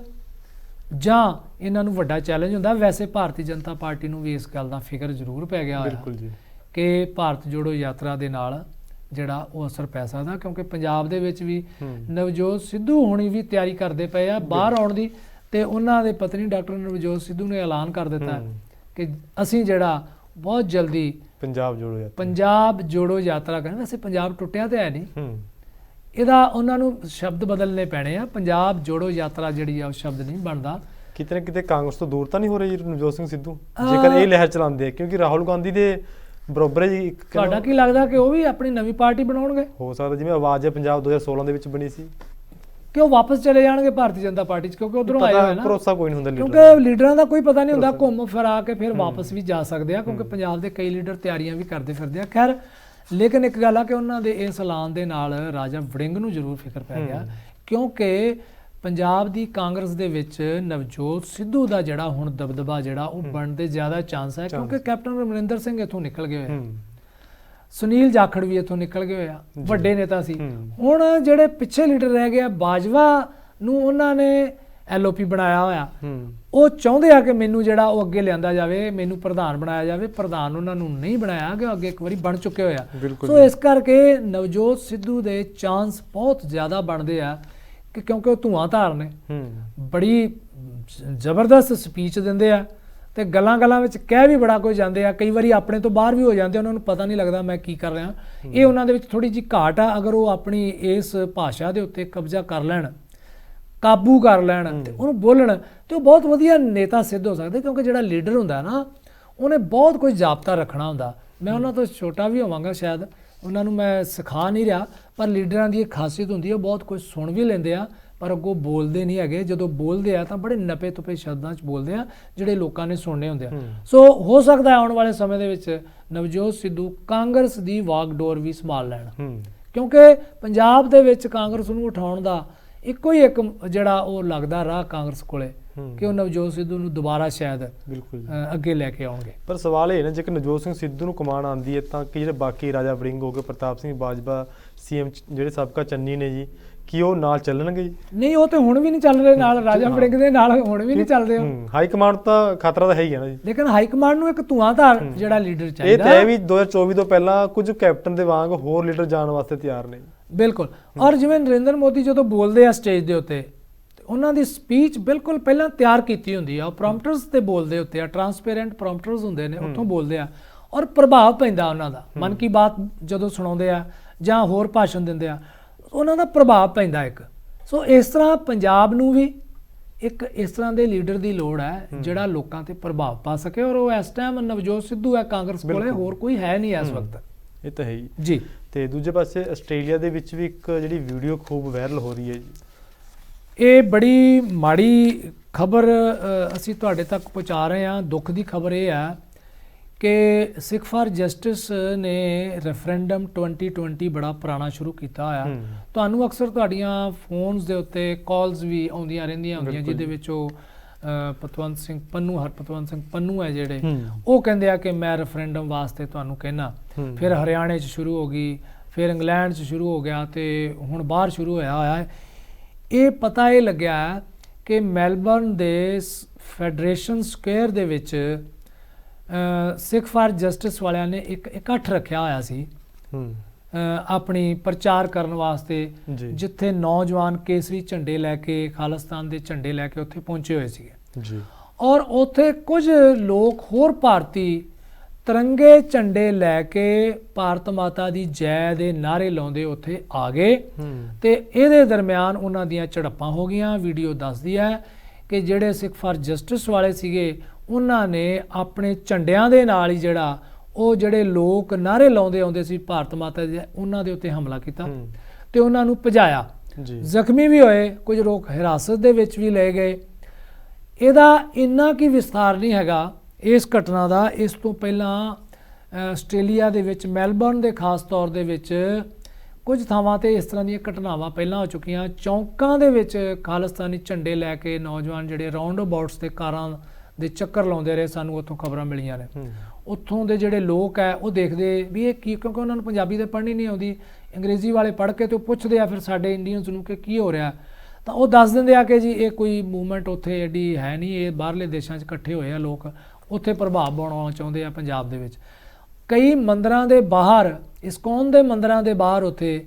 ਜਾਂ ਇਹਨਾਂ ਨੂੰ ਵੱਡਾ ਚੈਲੰਜ ਹੁੰਦਾ। ਵੈਸੇ ਭਾਰਤੀ ਜਨਤਾ ਪਾਰਟੀ ਨੂੰ ਵੀ ਇਸ ਗੱਲ ਦਾ ਫਿਕਰ ਜ਼ਰੂਰ ਪੈ ਗਿਆ ਹੋਇਆ ਕਿ ਭਾਰਤ ਜੋੜੋ ਯਾਤਰਾ ਦੇ ਨਾਲ ਜਿਹੜਾ ਉਹ ਅਸਰ ਪੈ ਸਕਦਾ, ਕਿਉਂਕਿ ਪੰਜਾਬ ਦੇ ਵਿੱਚ ਵੀ ਨਵਜੋਤ ਸਿੱਧੂ ਹੋਣੀ ਵੀ ਤਿਆਰੀ ਕਰਦੇ ਪਏ ਆ ਬਾਹਰ ਆਉਣ ਦੀ। ਤੇ ਉਹਨਾਂ ਦੇ ਪਤਨੀ ਡਾਕਟਰ ਨਵਜੋਤ ਸਿੱਧੂ ਨੇ ਐਲਾਨ ਕਰ ਦਿੱਤਾ ਕਿ ਅਸੀਂ ਜਿਹੜਾ ਬਹੁਤ ਜਲਦੀ ਪੰਜਾਬ ਜੋੜੋ ਯਾਤਰਾ ਕਰਾਂਗੇ। ਵੈਸੇ ਪੰਜਾਬ ਟੁੱਟਿਆ ਤੇ ਹੈ ਨਹੀਂ, ਇਹਦਾ ਉਹਨਾਂ ਨੂੰ ਸ਼ਬਦ ਬਦਲਨੇ ਪੈਣੇ ਆ। ਪੰਜਾਬ ਜੋੜੋ ਯਾਤਰਾ ਜਿਹੜੀ ਆ ਉਹ ਸ਼ਬਦ ਨਹੀਂ ਬਣਦਾ। ਕਿਤੇ ਨਾ ਕਿਤੇ ਕਾਂਗਰਸ ਤੋਂ ਦੂਰ ਤਾਂ ਨਹੀਂ ਹੋ ਰਹੀ ਨਵਜੋਤ ਸਿੰਘ ਸਿੱਧੂ ਜੇਕਰ ਇਹ ਲਹਿਰ ਚਲਾਉਂਦੇ ਆ, ਕਿਉਂਕਿ ਰਾਹੁਲ ਗਾਂਧੀ ਦੇ ਬਰੋਬਰ ਜੀ। ਤੁਹਾਡਾ ਕੀ ਲੱਗਦਾ ਕਿ ਉਹ ਵੀ ਆਪਣੀ ਨਵੀਂ ਪਾਰਟੀ ਬਣਾਉਣਗੇ? ਹੋ ਸਕਦਾ ਜਿਵੇਂ ਆਵਾਜ਼ ਹੈ ਪੰਜਾਬ 2016 ਦੇ ਵਿੱਚ ਬਣੀ ਸੀ ਕਿ ਉਹ ਵਾਪਸ ਚਲੇ ਜਾਣਗੇ ਭਾਰਤੀ ਜਨਤਾ ਪਾਰਟੀ 'ਚ, ਕਿਉਂਕਿ ਉਧਰੋਂ ਆਏ ਹੋਏ ਨਾ। ਭਰੋਸਾ ਕੋਈ ਨਹੀਂ ਹੁੰਦਾ, ਕਿਉਂਕਿ ਲੀਡਰਾਂ ਦਾ ਕੋਈ ਪਤਾ ਨਹੀਂ ਹੁੰਦਾ, ਘੁੰਮ ਫਿਰਾ ਕੇ ਫਿਰ ਵਾਪਸ ਵੀ ਜਾ ਸਕਦੇ ਆ, ਕਿਉਂਕਿ ਪੰਜਾਬ ਦੇ ਕਈ ਲੀਡਰ ਤਿਆਰੀਆਂ ਵੀ ਕਰਦੇ ਫਿਰਦੇ ਆ। ਖੈਰ ਲੇਕਿਨ ਇੱਕ ਗੱਲ ਆ ਕਿ ਉਹਨਾਂ ਦੇ ਇਸ ਐਲਾਨ ਦੇ ਨਾਲ ਰਾਜਾ ਵੜਿੰਗ ਨੂੰ ਜ਼ਰੂਰ ਫਿਕਰ ਪੈ ਗਿਆ, ਕਿਉਂਕਿ ਪੰਜਾਬ ਦੀ ਕਾਂਗਰਸ ਦੇ ਵਿੱਚ ਨਵਜੋਤ ਸਿੱਧੂ ਦਾ ਜਿਹੜਾ ਹੁਣ ਦਬਦਬਾ ਜਿਹੜਾ ਉਹ ਬਣਨ ਦੇ ਜ਼ਿਆਦਾ ਚਾਂਸ ਹੈ, ਕਿਉਂਕਿ ਕੈਪਟਨ ਅਮਰਿੰਦਰ ਸਿੰਘ ਇੱਥੋਂ ਨਿਕਲ ਗਏ ਹੋਏ, ਸੁਨੀਲ ਜਾਖੜ ਵੀ ਇੱਥੋਂ ਨਿਕਲ ਗਏ ਹੋਏ ਆ, ਵੱਡੇ ਨੇਤਾ ਸੀ। ਹੁਣ ਜਿਹੜੇ ਪਿੱਛੇ ਲੀਡਰ ਰਹਿ ਗਏ ਆ, ਬਾਜਵਾ ਨੂੰ ਉਹਨਾਂ ਨੇ LOP ਬਣਾਇਆ ਹੋਇਆ। ਉਹ ਚਾਹੁੰਦੇ ਆ ਕਿ ਮੈਨੂੰ ਜਿਹੜਾ ਉਹ ਅੱਗੇ ਲਿਆਂਦਾ ਜਾਵੇ, ਮੈਨੂੰ ਪ੍ਰਧਾਨ ਬਣਾਇਆ ਜਾਵੇ। ਪ੍ਰਧਾਨ ਉਹਨਾਂ ਨੂੰ ਨਹੀਂ ਬਣਾਇਆ ਗਿਆ, ਅੱਗੇ ਇੱਕ ਵਾਰੀ ਬਣ ਚੁੱਕੇ ਹੋਏ ਆ। ਸੋ ਇਸ ਕਰਕੇ ਨਵਜੋਤ ਸਿੱਧੂ ਦੇ ਚਾਂਸ ਬਹੁਤ ਜ਼ਿਆਦਾ ਬਣਦੇ ਆ ਕਿ ਕਿਉਂਕਿ ਉਹ ਧੂਆਂਧਾਰ ਨੇ, ਬੜੀ ਜ਼ਬਰਦਸਤ ਸਪੀਚ ਦਿੰਦੇ ਆ ਤੇ ਗੱਲਾਂ ਵਿੱਚ ਕਹਿ ਵੀ ਬੜਾ ਕੁਝ ਜਾਂਦੇ ਆ। ਕਈ ਵਾਰੀ ਆਪਣੇ ਤੋਂ ਬਾਹਰ ਵੀ ਹੋ ਜਾਂਦੇ, ਉਹਨਾਂ ਨੂੰ ਪਤਾ ਨਹੀਂ ਲੱਗਦਾ ਮੈਂ ਕੀ ਕਰ ਰਿਹਾ। ਇਹ ਉਹਨਾਂ ਦੇ ਵਿੱਚ ਥੋੜੀ ਜਿਹੀ ਘਾਟ ਆ। ਅਗਰ ਉਹ ਆਪਣੀ ਇਸ ਭਾਸ਼ਾ ਦੇ ਉੱਤੇ ਕਬਜ਼ਾ ਕਰ ਲੈਣ, ਕਾਬੂ ਕਰ ਲੈਣ ਤੇ ਉਹਨੂੰ ਬੋਲਣ ਤੇ ਉਹ ਬਹੁਤ ਵਧੀਆ ਨੇਤਾ ਸਿੱਧ ਹੋ ਸਕਦੇ, ਕਿਉਂਕਿ ਜਿਹੜਾ ਲੀਡਰ ਹੁੰਦਾ ਨਾ ਉਹਨੇ ਬਹੁਤ ਕੁਝ ਜ਼ਾਬਤਾ ਰੱਖਣਾ ਹੁੰਦਾ। ਮੈਂ ਉਹਨਾਂ ਤੋਂ ਛੋਟਾ ਵੀ ਹੋਵਾਂਗਾ, ਸ਼ਾਇਦ ਉਹਨਾਂ ਨੂੰ ਮੈਂ ਸਿਖਾ ਨਹੀਂ ਰਿਹਾ, ਪਰ ਲੀਡਰਾਂ ਦੀ ਇੱਕ ਖਾਸੀਅਤ ਹੁੰਦੀ ਹੈ, ਉਹ ਬਹੁਤ ਕੁਝ ਸੁਣ ਵੀ ਲੈਂਦੇ ਆ ਪਰ ਅੱਗੋਂ ਬੋਲਦੇ ਨਹੀਂ ਹੈਗੇ। ਜਦੋਂ ਬੋਲਦੇ ਆ ਤਾਂ ਬੜੇ ਨਪੇ ਤੁਪੇ ਸ਼ਬਦਾਂ 'ਚ ਬੋਲਦੇ ਆ ਜਿਹੜੇ ਲੋਕਾਂ ਨੇ ਸੁਣਨੇ ਹੁੰਦੇ ਆ। ਸੋ ਹੋ ਸਕਦਾ ਆਉਣ ਵਾਲੇ ਸਮੇਂ ਦੇ ਵਿੱਚ ਨਵਜੋਤ ਸਿੱਧੂ ਕਾਂਗਰਸ ਦੀ ਵਾਗਡੋਰ ਵੀ ਸੰਭਾਲ ਲੈਣ, ਕਿਉਂਕਿ ਪੰਜਾਬ ਦੇ ਵਿੱਚ ਕਾਂਗਰਸ ਨੂੰ ਉਠਾਉਣ ਦਾ ਇੱਕੋ ਹੀ ਇੱਕ ਜਿਹੜਾ ਉਹ ਲੱਗਦਾ ਰਾਹ ਕਾਂਗਰਸ ਕੋਲੇ ਕਿ ਉਹ ਨਵਜੋਤ ਸਿੱਧੂ ਨੂੰ ਦੁਬਾਰਾ ਸ਼ਾਇਦ ਅੱਗੇ ਲੈ ਕੇ ਆਉਣਗੇ। ਪਰ ਸਵਾਲ ਇਹ ਨਾ, ਜੇਕਰ ਨਵਜੋਤ ਸਿੰਘ ਸਿੱਧੂ ਨੂੰ ਕਮਾਨ ਆਉਂਦੀ ਹੈ ਤਾਂ ਕਿ ਜਿਹੜੇ ਬਾਕੀ ਰਾਜਾ ਵੜਿੰਗ ਹੋ ਗਏ, ਪ੍ਰਤਾਪ ਸਿੰਘ ਬਾਜਵਾ, CM ਜਿਹੜੇ ਸਾਬਕਾ ਚੰਨੀ ਨੇ ਜੀ, ਕੀ ਉਹ ਨਾਲ ਚੱਲਣਗੇ ਜੀ? ਨਹੀਂ, ਉਹ ਤੇ ਹੁਣ ਵੀ ਨਹੀਂ ਚੱਲ ਰਹੇ ਨਾਲ, ਰਾਜਾ ਵੜਿੰਗ ਦੇ ਨਾਲ ਹੁਣ ਵੀ ਨਹੀਂ ਚੱਲਦੇ। ਹਾਈ ਕਮਾਂਡ ਤਾਂ ਖਤਰਾ ਤਾਂ ਹੈ ਹੀ ਹੈ ਨਾ ਜੀ। ਲੇਕਿਨ ਹਾਈ ਕਮਾਂਡ ਨੂੰ ਇੱਕ ਧੂਆਂਧਾਰ ਜਿਹੜਾ ਲੀਡਰ ਚਾਹੀਦਾ। ਇਹ ਤਾਂ ਵੀ 2024 ਤੋਂ ਪਹਿਲਾਂ ਕੁਝ ਕੈਪਟਨ ਦੇ ਵਾਂਗ ਹੋਰ ਲੀਡਰ ਜਾਣ ਵਾਸਤੇ ਤਿਆਰ ਨੇ। ਬਿਲਕੁਲ। ਔਰ ਜਿਵੇਂ ਨਰਿੰਦਰ ਮੋਦੀ ਜਦੋਂ ਬੋਲਦੇ ਆ ਸਟੇਜ ਦੇ ਉੱਤੇ, ਉਹਨਾਂ ਦੀ ਸਪੀਚ ਬਿਲਕੁਲ ਪਹਿਲਾਂ ਤਿਆਰ ਕੀਤੀ ਹੁੰਦੀ ਆ। ਉਹ ਪ੍ਰੋਂਪਟਰਸ ਤੇ ਬੋਲਦੇ ਉੱਤੇ ਆ, ਟਰਾਂਸਪੇਰੈਂਟ ਪ੍ਰੋਂਪਟਰਸ ਹੁੰਦੇ ਨੇ, ਉੱਥੋਂ ਬੋਲਦੇ ਆ ਔਰ ਪ੍ਰਭਾਵ ਪੈਂਦਾ ਉਹਨਾਂ ਦਾ। ਮਨ ਕੀ ਬਾਤ ਜਦੋਂ ਸੁਣਾਉਂਦੇ ਆ ਜਾਂ ਹੋਰ ਭਾਸ਼ਣ ਦਿੰਦੇ ਆ, ਉਹਨਾਂ ਦਾ ਪ੍ਰਭਾਵ ਪੈਂਦਾ ਇੱਕ। ਸੋ ਇਸ ਤਰ੍ਹਾਂ ਪੰਜਾਬ ਨੂੰ ਵੀ ਇੱਕ ਇਸ ਤਰ੍ਹਾਂ ਦੇ ਲੀਡਰ ਦੀ ਲੋੜ ਹੈ ਜਿਹੜਾ ਲੋਕਾਂ ਤੇ ਪ੍ਰਭਾਵ ਪਾ ਸਕੇ, ਔਰ ਉਹ ਇਸ ਟਾਈਮ ਨਵਜੋਤ ਸਿੱਧੂ ਹੈ ਕਾਂਗਰਸ ਕੋਲੇ, ਹੋਰ ਕੋਈ ਹੈ ਨਹੀਂ ਇਸ ਵਕਤ। ਇਹ ਤਾਂ ਹੈ ਜੀ। ਤੇ ਦੂਜੇ ਪਾਸੇ ਆਸਟ੍ਰੇਲੀਆ ਦੇ ਵਿੱਚ ਵੀ ਇੱਕ ਜਿਹੜੀ ਵੀਡੀਓ ਖੂਬ ਵਾਇਰਲ ਹੋ ਰਹੀ ਹੈ ਜੀ, ਇਹ ਬੜੀ ਮਾੜੀ ਖਬਰ ਅਸੀਂ ਤੁਹਾਡੇ ਤੱਕ ਪਹੁੰਚਾ ਰਹੇ ਹਾਂ। ਦੁੱਖ ਦੀ ਖਬਰ ਇਹ ਹੈ ਕਿ ਸਿੱਖ ਫਾਰ ਜਸਟਿਸ ਨੇ ਰੈਫਰੈਂਡਮ 2020 ਬੜਾ ਪੁਰਾਣਾ ਸ਼ੁਰੂ ਕੀਤਾ ਹੋਇਆ। ਤੁਹਾਨੂੰ ਅਕਸਰ ਤੁਹਾਡੀਆਂ ਫੋਨਸ ਦੇ ਉੱਤੇ ਕਾਲਸ ਵੀ ਆਉਂਦੀਆਂ ਰਹਿੰਦੀਆਂ ਹੁੰਦੀਆਂ ਜਿਹਦੇ ਵਿੱਚ ਉਹ ਪਤਵੰਤ ਸਿੰਘ ਪੰਨੂ, ਹਰਪਤਵੰਤ ਸਿੰਘ ਪੰਨੂ ਹੈ ਜਿਹੜੇ, ਹੂੰ ਉਹ ਕਹਿੰਦੇ ਆ ਕਿ ਮੈਂ ਰੈਫਰੈਂਡਮ ਵਾਸਤੇ ਤੁਹਾਨੂੰ ਕਹਿਣਾ। ਹੂੰ। ਫਿਰ ਹਰਿਆਣੇ 'ਚ ਸ਼ੁਰੂ ਹੋ ਗਈ, ਫਿਰ ਇੰਗਲੈਂਡ 'ਚ ਸ਼ੁਰੂ ਹੋ ਗਿਆ ਤੇ ਹੁਣ ਬਾਹਰ ਸ਼ੁਰੂ ਹੋਇਆ ਹੈ। ਇਹ ਪਤਾ ਇਹ ਲੱਗਿਆ ਕਿ ਮੈਲਬਰਨ ਦੇ ਫੈਡਰੇਸ਼ਨ ਸਕੁਅਰ ਦੇ ਵਿੱਚ ਸਿੱਖ ਫਾਰ ਜਸਟਿਸ ਵਾਲਿਆਂ ਨੇ ਇੱਕ ਇਕੱਠ ਰੱਖਿਆ ਹੋਇਆ ਸੀ ਹੂੰ ਆਪਣੀ ਪ੍ਰਚਾਰ ਕਰਨ ਵਾਸਤੇ, ਜੀ ਜਿੱਥੇ ਨੌਜਵਾਨ ਕੇਸਰੀ ਝੰਡੇ ਲੈ ਕੇ, ਖਾਲਿਸਤਾਨ ਦੇ ਝੰਡੇ ਲੈ ਕੇ ਉੱਥੇ ਪਹੁੰਚੇ ਹੋਏ ਸੀਗੇ। ਜੀ ਔਰ ਉੱਥੇ ਕੁਝ ਲੋਕ ਹੋਰ ਭਾਰਤੀ ਤਿਰੰਗੇ ਝੰਡੇ ਲੈ ਕੇ ਭਾਰਤ ਮਾਤਾ ਦੀ ਜੈ ਦੇ ਨਾਅਰੇ ਲਾਉਂਦੇ ਉੱਥੇ ਆ ਗਏ ਹੂੰ ਤੇ ਇਹਦੇ ਦਰਮਿਆਨ ਉਹਨਾਂ ਦੀਆਂ ਝੜਪਾਂ ਹੋ ਗਈਆਂ। ਵੀਡੀਓ ਦੱਸਦੀ ਹੈ ਕਿ ਜਿਹੜੇ ਸਿੱਖ ਫਾਰ ਜਸਟਿਸ ਵਾਲੇ ਸੀਗੇ ਉਹਨਾਂ ਨੇ ਆਪਣੇ ਝੰਡਿਆਂ ਦੇ ਨਾਲ ਹੀ ਜਿਹੜਾ ਉਹ ਜਿਹੜੇ ਲੋਕ ਨਾਅਰੇ ਲਾਉਂਦੇ ਆਉਂਦੇ ਸੀ ਭਾਰਤ ਮਾਤਾ ਦੇ, ਉਹਨਾਂ ਦੇ ਉੱਤੇ ਹਮਲਾ ਕੀਤਾ ਹੂੰ ਤੇ ਉਹਨਾਂ ਨੂੰ ਭਜਾਇਆ। ਜੀ ਜ਼ਖਮੀ ਵੀ ਹੋਏ, ਕੁਝ ਲੋਕ ਹਿਰਾਸਤ ਦੇ ਵਿੱਚ ਵੀ ਲਏ ਗਏ। ਇਹਦਾ ਇੰਨਾ ਕੀ ਵਿਸਥਾਰ ਨਹੀਂ ਹੈਗਾ ਇਸ ਘਟਨਾ ਦਾ। ਇਸ ਤੋਂ ਪਹਿਲਾਂ ਆਸਟ੍ਰੇਲੀਆ ਦੇ ਵਿੱਚ ਮੈਲਬਰਨ ਦੇ ਖਾਸ ਤੌਰ ਦੇ ਵਿੱਚ ਕੁਝ ਥਾਵਾਂ ਤੇ ਇਸ ਤਰ੍ਹਾਂ ਦੀਆਂ ਘਟਨਾਵਾਂ ਪਹਿਲਾਂ ਹੋ ਚੁੱਕੀਆਂ। ਚੌਂਕਾਂ ਦੇ ਵਿੱਚ ਖਾਲਿਸਤਾਨੀ ਝੰਡੇ ਲੈ ਕੇ ਨੌਜਵਾਨ ਜਿਹੜੇ ਰਾਉਂਡ ਅਬਾਊਟਸ ਤੇ ਕਾਰਾਂ ਦੇ ਚੱਕਰ ਲਾਉਂਦੇ ਰਹੇ, ਸਾਨੂੰ ਉੱਥੋਂ ਖਬਰਾਂ ਮਿਲੀਆਂ ਨੇ। ਹੂੰ ਉੱਥੋਂ ਦੇ ਜਿਹੜੇ ਲੋਕ ਹੈ ਉਹ ਦੇਖਦੇ ਵੀ ਇਹ ਕੀ, ਕਿਉਂਕਿ ਉਹਨਾਂ ਨੂੰ ਪੰਜਾਬੀ ਤਾਂ ਪੜ੍ਹਨੀ ਨਹੀਂ ਆਉਂਦੀ, ਅੰਗਰੇਜ਼ੀ ਵਾਲੇ ਪੜ੍ਹ ਕੇ ਤੇ ਉਹ ਪੁੱਛਦੇ ਆ ਫਿਰ ਸਾਡੇ ਇੰਡੀਅਨਸ ਨੂੰ ਕਿ ਕੀ ਹੋ ਰਿਹਾ, ਤਾਂ ਉਹ ਦੱਸ ਦਿੰਦੇ ਆ ਕਿ ਜੀ ਇਹ ਕੋਈ ਮੂਵਮੈਂਟ ਉੱਥੇ ਐਡੀ ਹੈ ਨਹੀਂ, ਇਹ ਬਾਹਰਲੇ ਦੇਸ਼ਾਂ 'ਚ ਇਕੱਠੇ ਹੋਏ ਆ ਲੋਕ, ਉੱਥੇ ਪ੍ਰਭਾਵ ਬਣਾਉਣਾ ਚਾਹੁੰਦੇ ਆ ਪੰਜਾਬ ਦੇ ਵਿੱਚ। ਕਈ ਮੰਦਰਾਂ ਦੇ ਬਾਹਰ, ਇਸਕੌਨ ਦੇ ਮੰਦਰਾਂ ਦੇ ਬਾਹਰ ਉੱਥੇ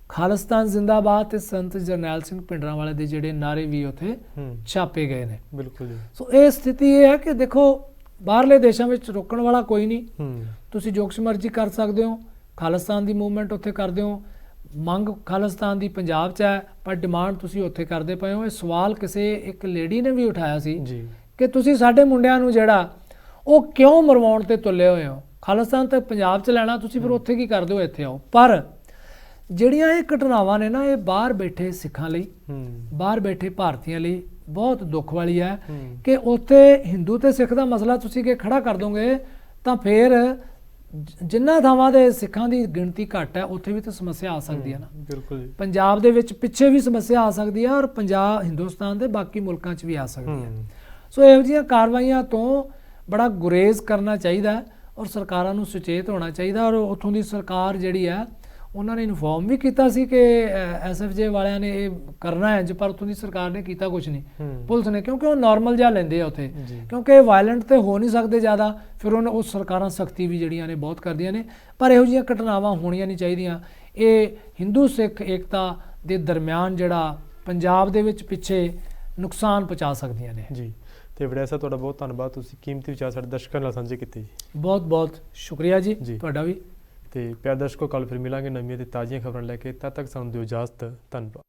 ਖਾਲਿਸਤਾਨ ਜ਼ਿੰਦਾਬਾਦ ਤੇ ਸੰਤ ਜਰਨੈਲ ਸਿੰਘ ਭਿੰਡਰਾਂਵਾਲੇ ਦੇ ਜਿਹੜੇ ਨਾਅਰੇ ਵੀ ਉੱਥੇ ਹੂੰ ਛਾਪੇ ਗਏ ਨੇ। ਬਿਲਕੁਲ ਜੀ। ਸੋ ਇਹ ਸਥਿਤੀ ਇਹ ਹੈ ਕਿ ਦੇਖੋ ਬਾਹਰਲੇ ਦੇਸ਼ਾਂ ਵਿੱਚ ਰੋਕਣ ਵਾਲਾ ਕੋਈ ਨਹੀਂ, ਹੂੰ ਤੁਸੀਂ ਜੋ ਕੁਛ ਮਰਜ਼ੀ ਕਰ ਸਕਦੇ ਹੋ। ਖਾਲਿਸਤਾਨ ਦੀ ਮੂਵਮੈਂਟ ਉੱਥੇ ਕਰਦੇ ਹੋ, ਮੰਗ ਖਾਲਿਸਤਾਨ ਦੀ ਪੰਜਾਬ 'ਚ ਹੈ, ਪਰ ਡਿਮਾਂਡ ਤੁਸੀਂ ਉੱਥੇ ਕਰਦੇ ਪਏ ਹੋ। ਇਹ ਸਵਾਲ ਕਿਸੇ ਇੱਕ ਲੇਡੀ ਨੇ ਵੀ ਉਠਾਇਆ ਸੀ ਜੀ ਕਿ ਤੁਸੀਂ ਸਾਡੇ ਮੁੰਡਿਆਂ ਨੂੰ ਜਿਹੜਾ ਉਹ ਕਿਉਂ ਮਰਵਾਉਣ ਤੇ ਤੁੱਲੇ ਹੋਏ ਹੋ, ਖਾਲਿਸਤਾਨ ਤੇ ਪੰਜਾਬ 'ਚ ਲੈਣਾ, ਤੁਸੀਂ ਫਿਰ ਉੱਥੇ ਕੀ ਕਰਦੇ ਹੋ, ਇੱਥੇ ਆਓ। ਪਰ ਜਿਹੜੀਆਂ ਇਹ ਘਟਨਾਵਾਂ ਨੇ ਨਾ, ਇਹ ਬਾਹਰ ਬੈਠੇ ਸਿੱਖਾਂ ਲਈ, ਹੂੰ ਬਾਹਰ ਬੈਠੇ ਭਾਰਤੀਆਂ ਲਈ ਬਹੁਤ ਦੁੱਖ ਵਾਲੀ ਹੈ ਹੂੰ ਕਿ ਉੱਥੇ ਹਿੰਦੂ ਤੇ ਸਿੱਖ ਦਾ ਮਸਲਾ ਤੁਸੀਂ ਕਿ ਖੜਾ ਕਰ ਦੋਗੇ ਤਾਂ ਫਿਰ ਜਿੰਨਾ ਥਾਵਾਂ ਦੇ ਸਿੱਖਾਂ ਦੀ ਗਿਣਤੀ ਘੱਟ ਹੈ ਉੱਥੇ ਵੀ ਤਾਂ ਸਮੱਸਿਆ ਆ ਸਕਦੀ ਹੈ ਨਾ। ਬਿਲਕੁਲ ਜੀ। ਪੰਜਾਬ ਦੇ ਵਿੱਚ ਪਿੱਛੇ ਵੀ ਸਮੱਸਿਆ ਆ ਸਕਦੀ ਹੈ ਔਰ ਪੰਜਾਬ ਹਿੰਦੁਸਤਾਨ ਦੇ ਬਾਕੀ ਮੁਲਕਾਂ 'ਚ ਵੀ ਆ ਸਕਦੀ ਹੈ। ਹੂੰ ਸੋ ਇਹੋ ਜਿਹੀਆਂ ਕਾਰਵਾਈਆਂ ਤੋਂ ਬੜਾ ਗੁਰੇਜ਼ ਕਰਨਾ ਚਾਹੀਦਾ ਹੈ ਔਰ ਸਰਕਾਰਾਂ ਨੂੰ ਸੁਚੇਤ ਹੋਣਾ ਚਾਹੀਦਾ। ਔਰ ਉੱਥੋਂ ਦੀ ਸਰਕਾਰ ਜਿਹੜੀ ਹੈ ਉਹਨਾਂ ਨੇ ਇਨਫੋਰਮ ਵੀ ਕੀਤਾ ਸੀ ਕਿ SFJ ਵਾਲਿਆਂ ਨੇ ਇਹ ਕਰਨਾ ਹੈ, ਪਰ ਉੱਥੋਂ ਦੀ ਸਰਕਾਰ ਨੇ ਕੀਤਾ ਕੁਝ ਨਹੀਂ, ਹੂੰ ਪੁਲਿਸ ਨੇ, ਕਿਉਂਕਿ ਉਹ ਨਾਰਮਲ ਜਿਹਾ ਲੈਂਦੇ ਆ ਉੱਥੇ, ਜੀ। ਕਿਉਂਕਿ ਵਾਇਲੈਂਟ ਤੇ ਹੋ ਨਹੀਂ ਸਕਦੇ ਜ਼ਿਆਦਾ, ਫਿਰ ਉਹ ਸਰਕਾਰਾਂ ਸਖਤੀ ਵੀ ਜਿਹੜੀਆਂ ਨੇ ਬਹੁਤ ਕਰਦੀਆਂ ਨੇ। ਪਰ ਇਹੋ ਜਿਹੀਆਂ ਘਟਨਾਵਾਂ ਹੋਣੀਆਂ ਨਹੀਂ ਚਾਹੀਦੀਆਂ। ਇਹ ਹਿੰਦੂ ਸਿੱਖ ਏਕਤਾ ਦੇ ਦਰਮਿਆਨ ਜਿਹੜਾ ਪੰਜਾਬ ਦੇ ਵਿੱਚ ਪਿੱਛੇ ਨੁਕਸਾਨ ਪਹੁੰਚਾ ਸਕਦੀਆਂ ਨੇ। ਜੀ ਤੇ ਵੜਿਆ ਸਾਹਿਬ ਤੁਹਾਡਾ ਬਹੁਤ ਧੰਨਵਾਦ, ਤੁਸੀਂ ਕੀਮਤੀ ਵਿਚਾਰ ਸਾਡੇ ਦਰਸ਼ਕਾਂ ਨਾਲ ਸਾਂਝੇ ਕੀਤੇ ਜੀ। ਬਹੁਤ ਬਹੁਤ ਸ਼ੁਕਰੀਆ ਜੀ ਜੀ। ਤੁਹਾਡਾ ਵੀ। ਤੇ ਪਿਆਰੇ ਦਰਸ਼ਕੋ, ਕੱਲ੍ਹ ਫਿਰ ਮਿਲਾਂਗੇ ਨਵੀਆਂ ਤੇ ਤਾਜ਼ੀਆਂ ਖਬਰਾਂ ਲੈ ਕੇ। ਤਦ ਤੱਕ ਸਾਨੂੰ ਦਿਓ ਇਜਾਜ਼ਤ। ਧੰਨਵਾਦ।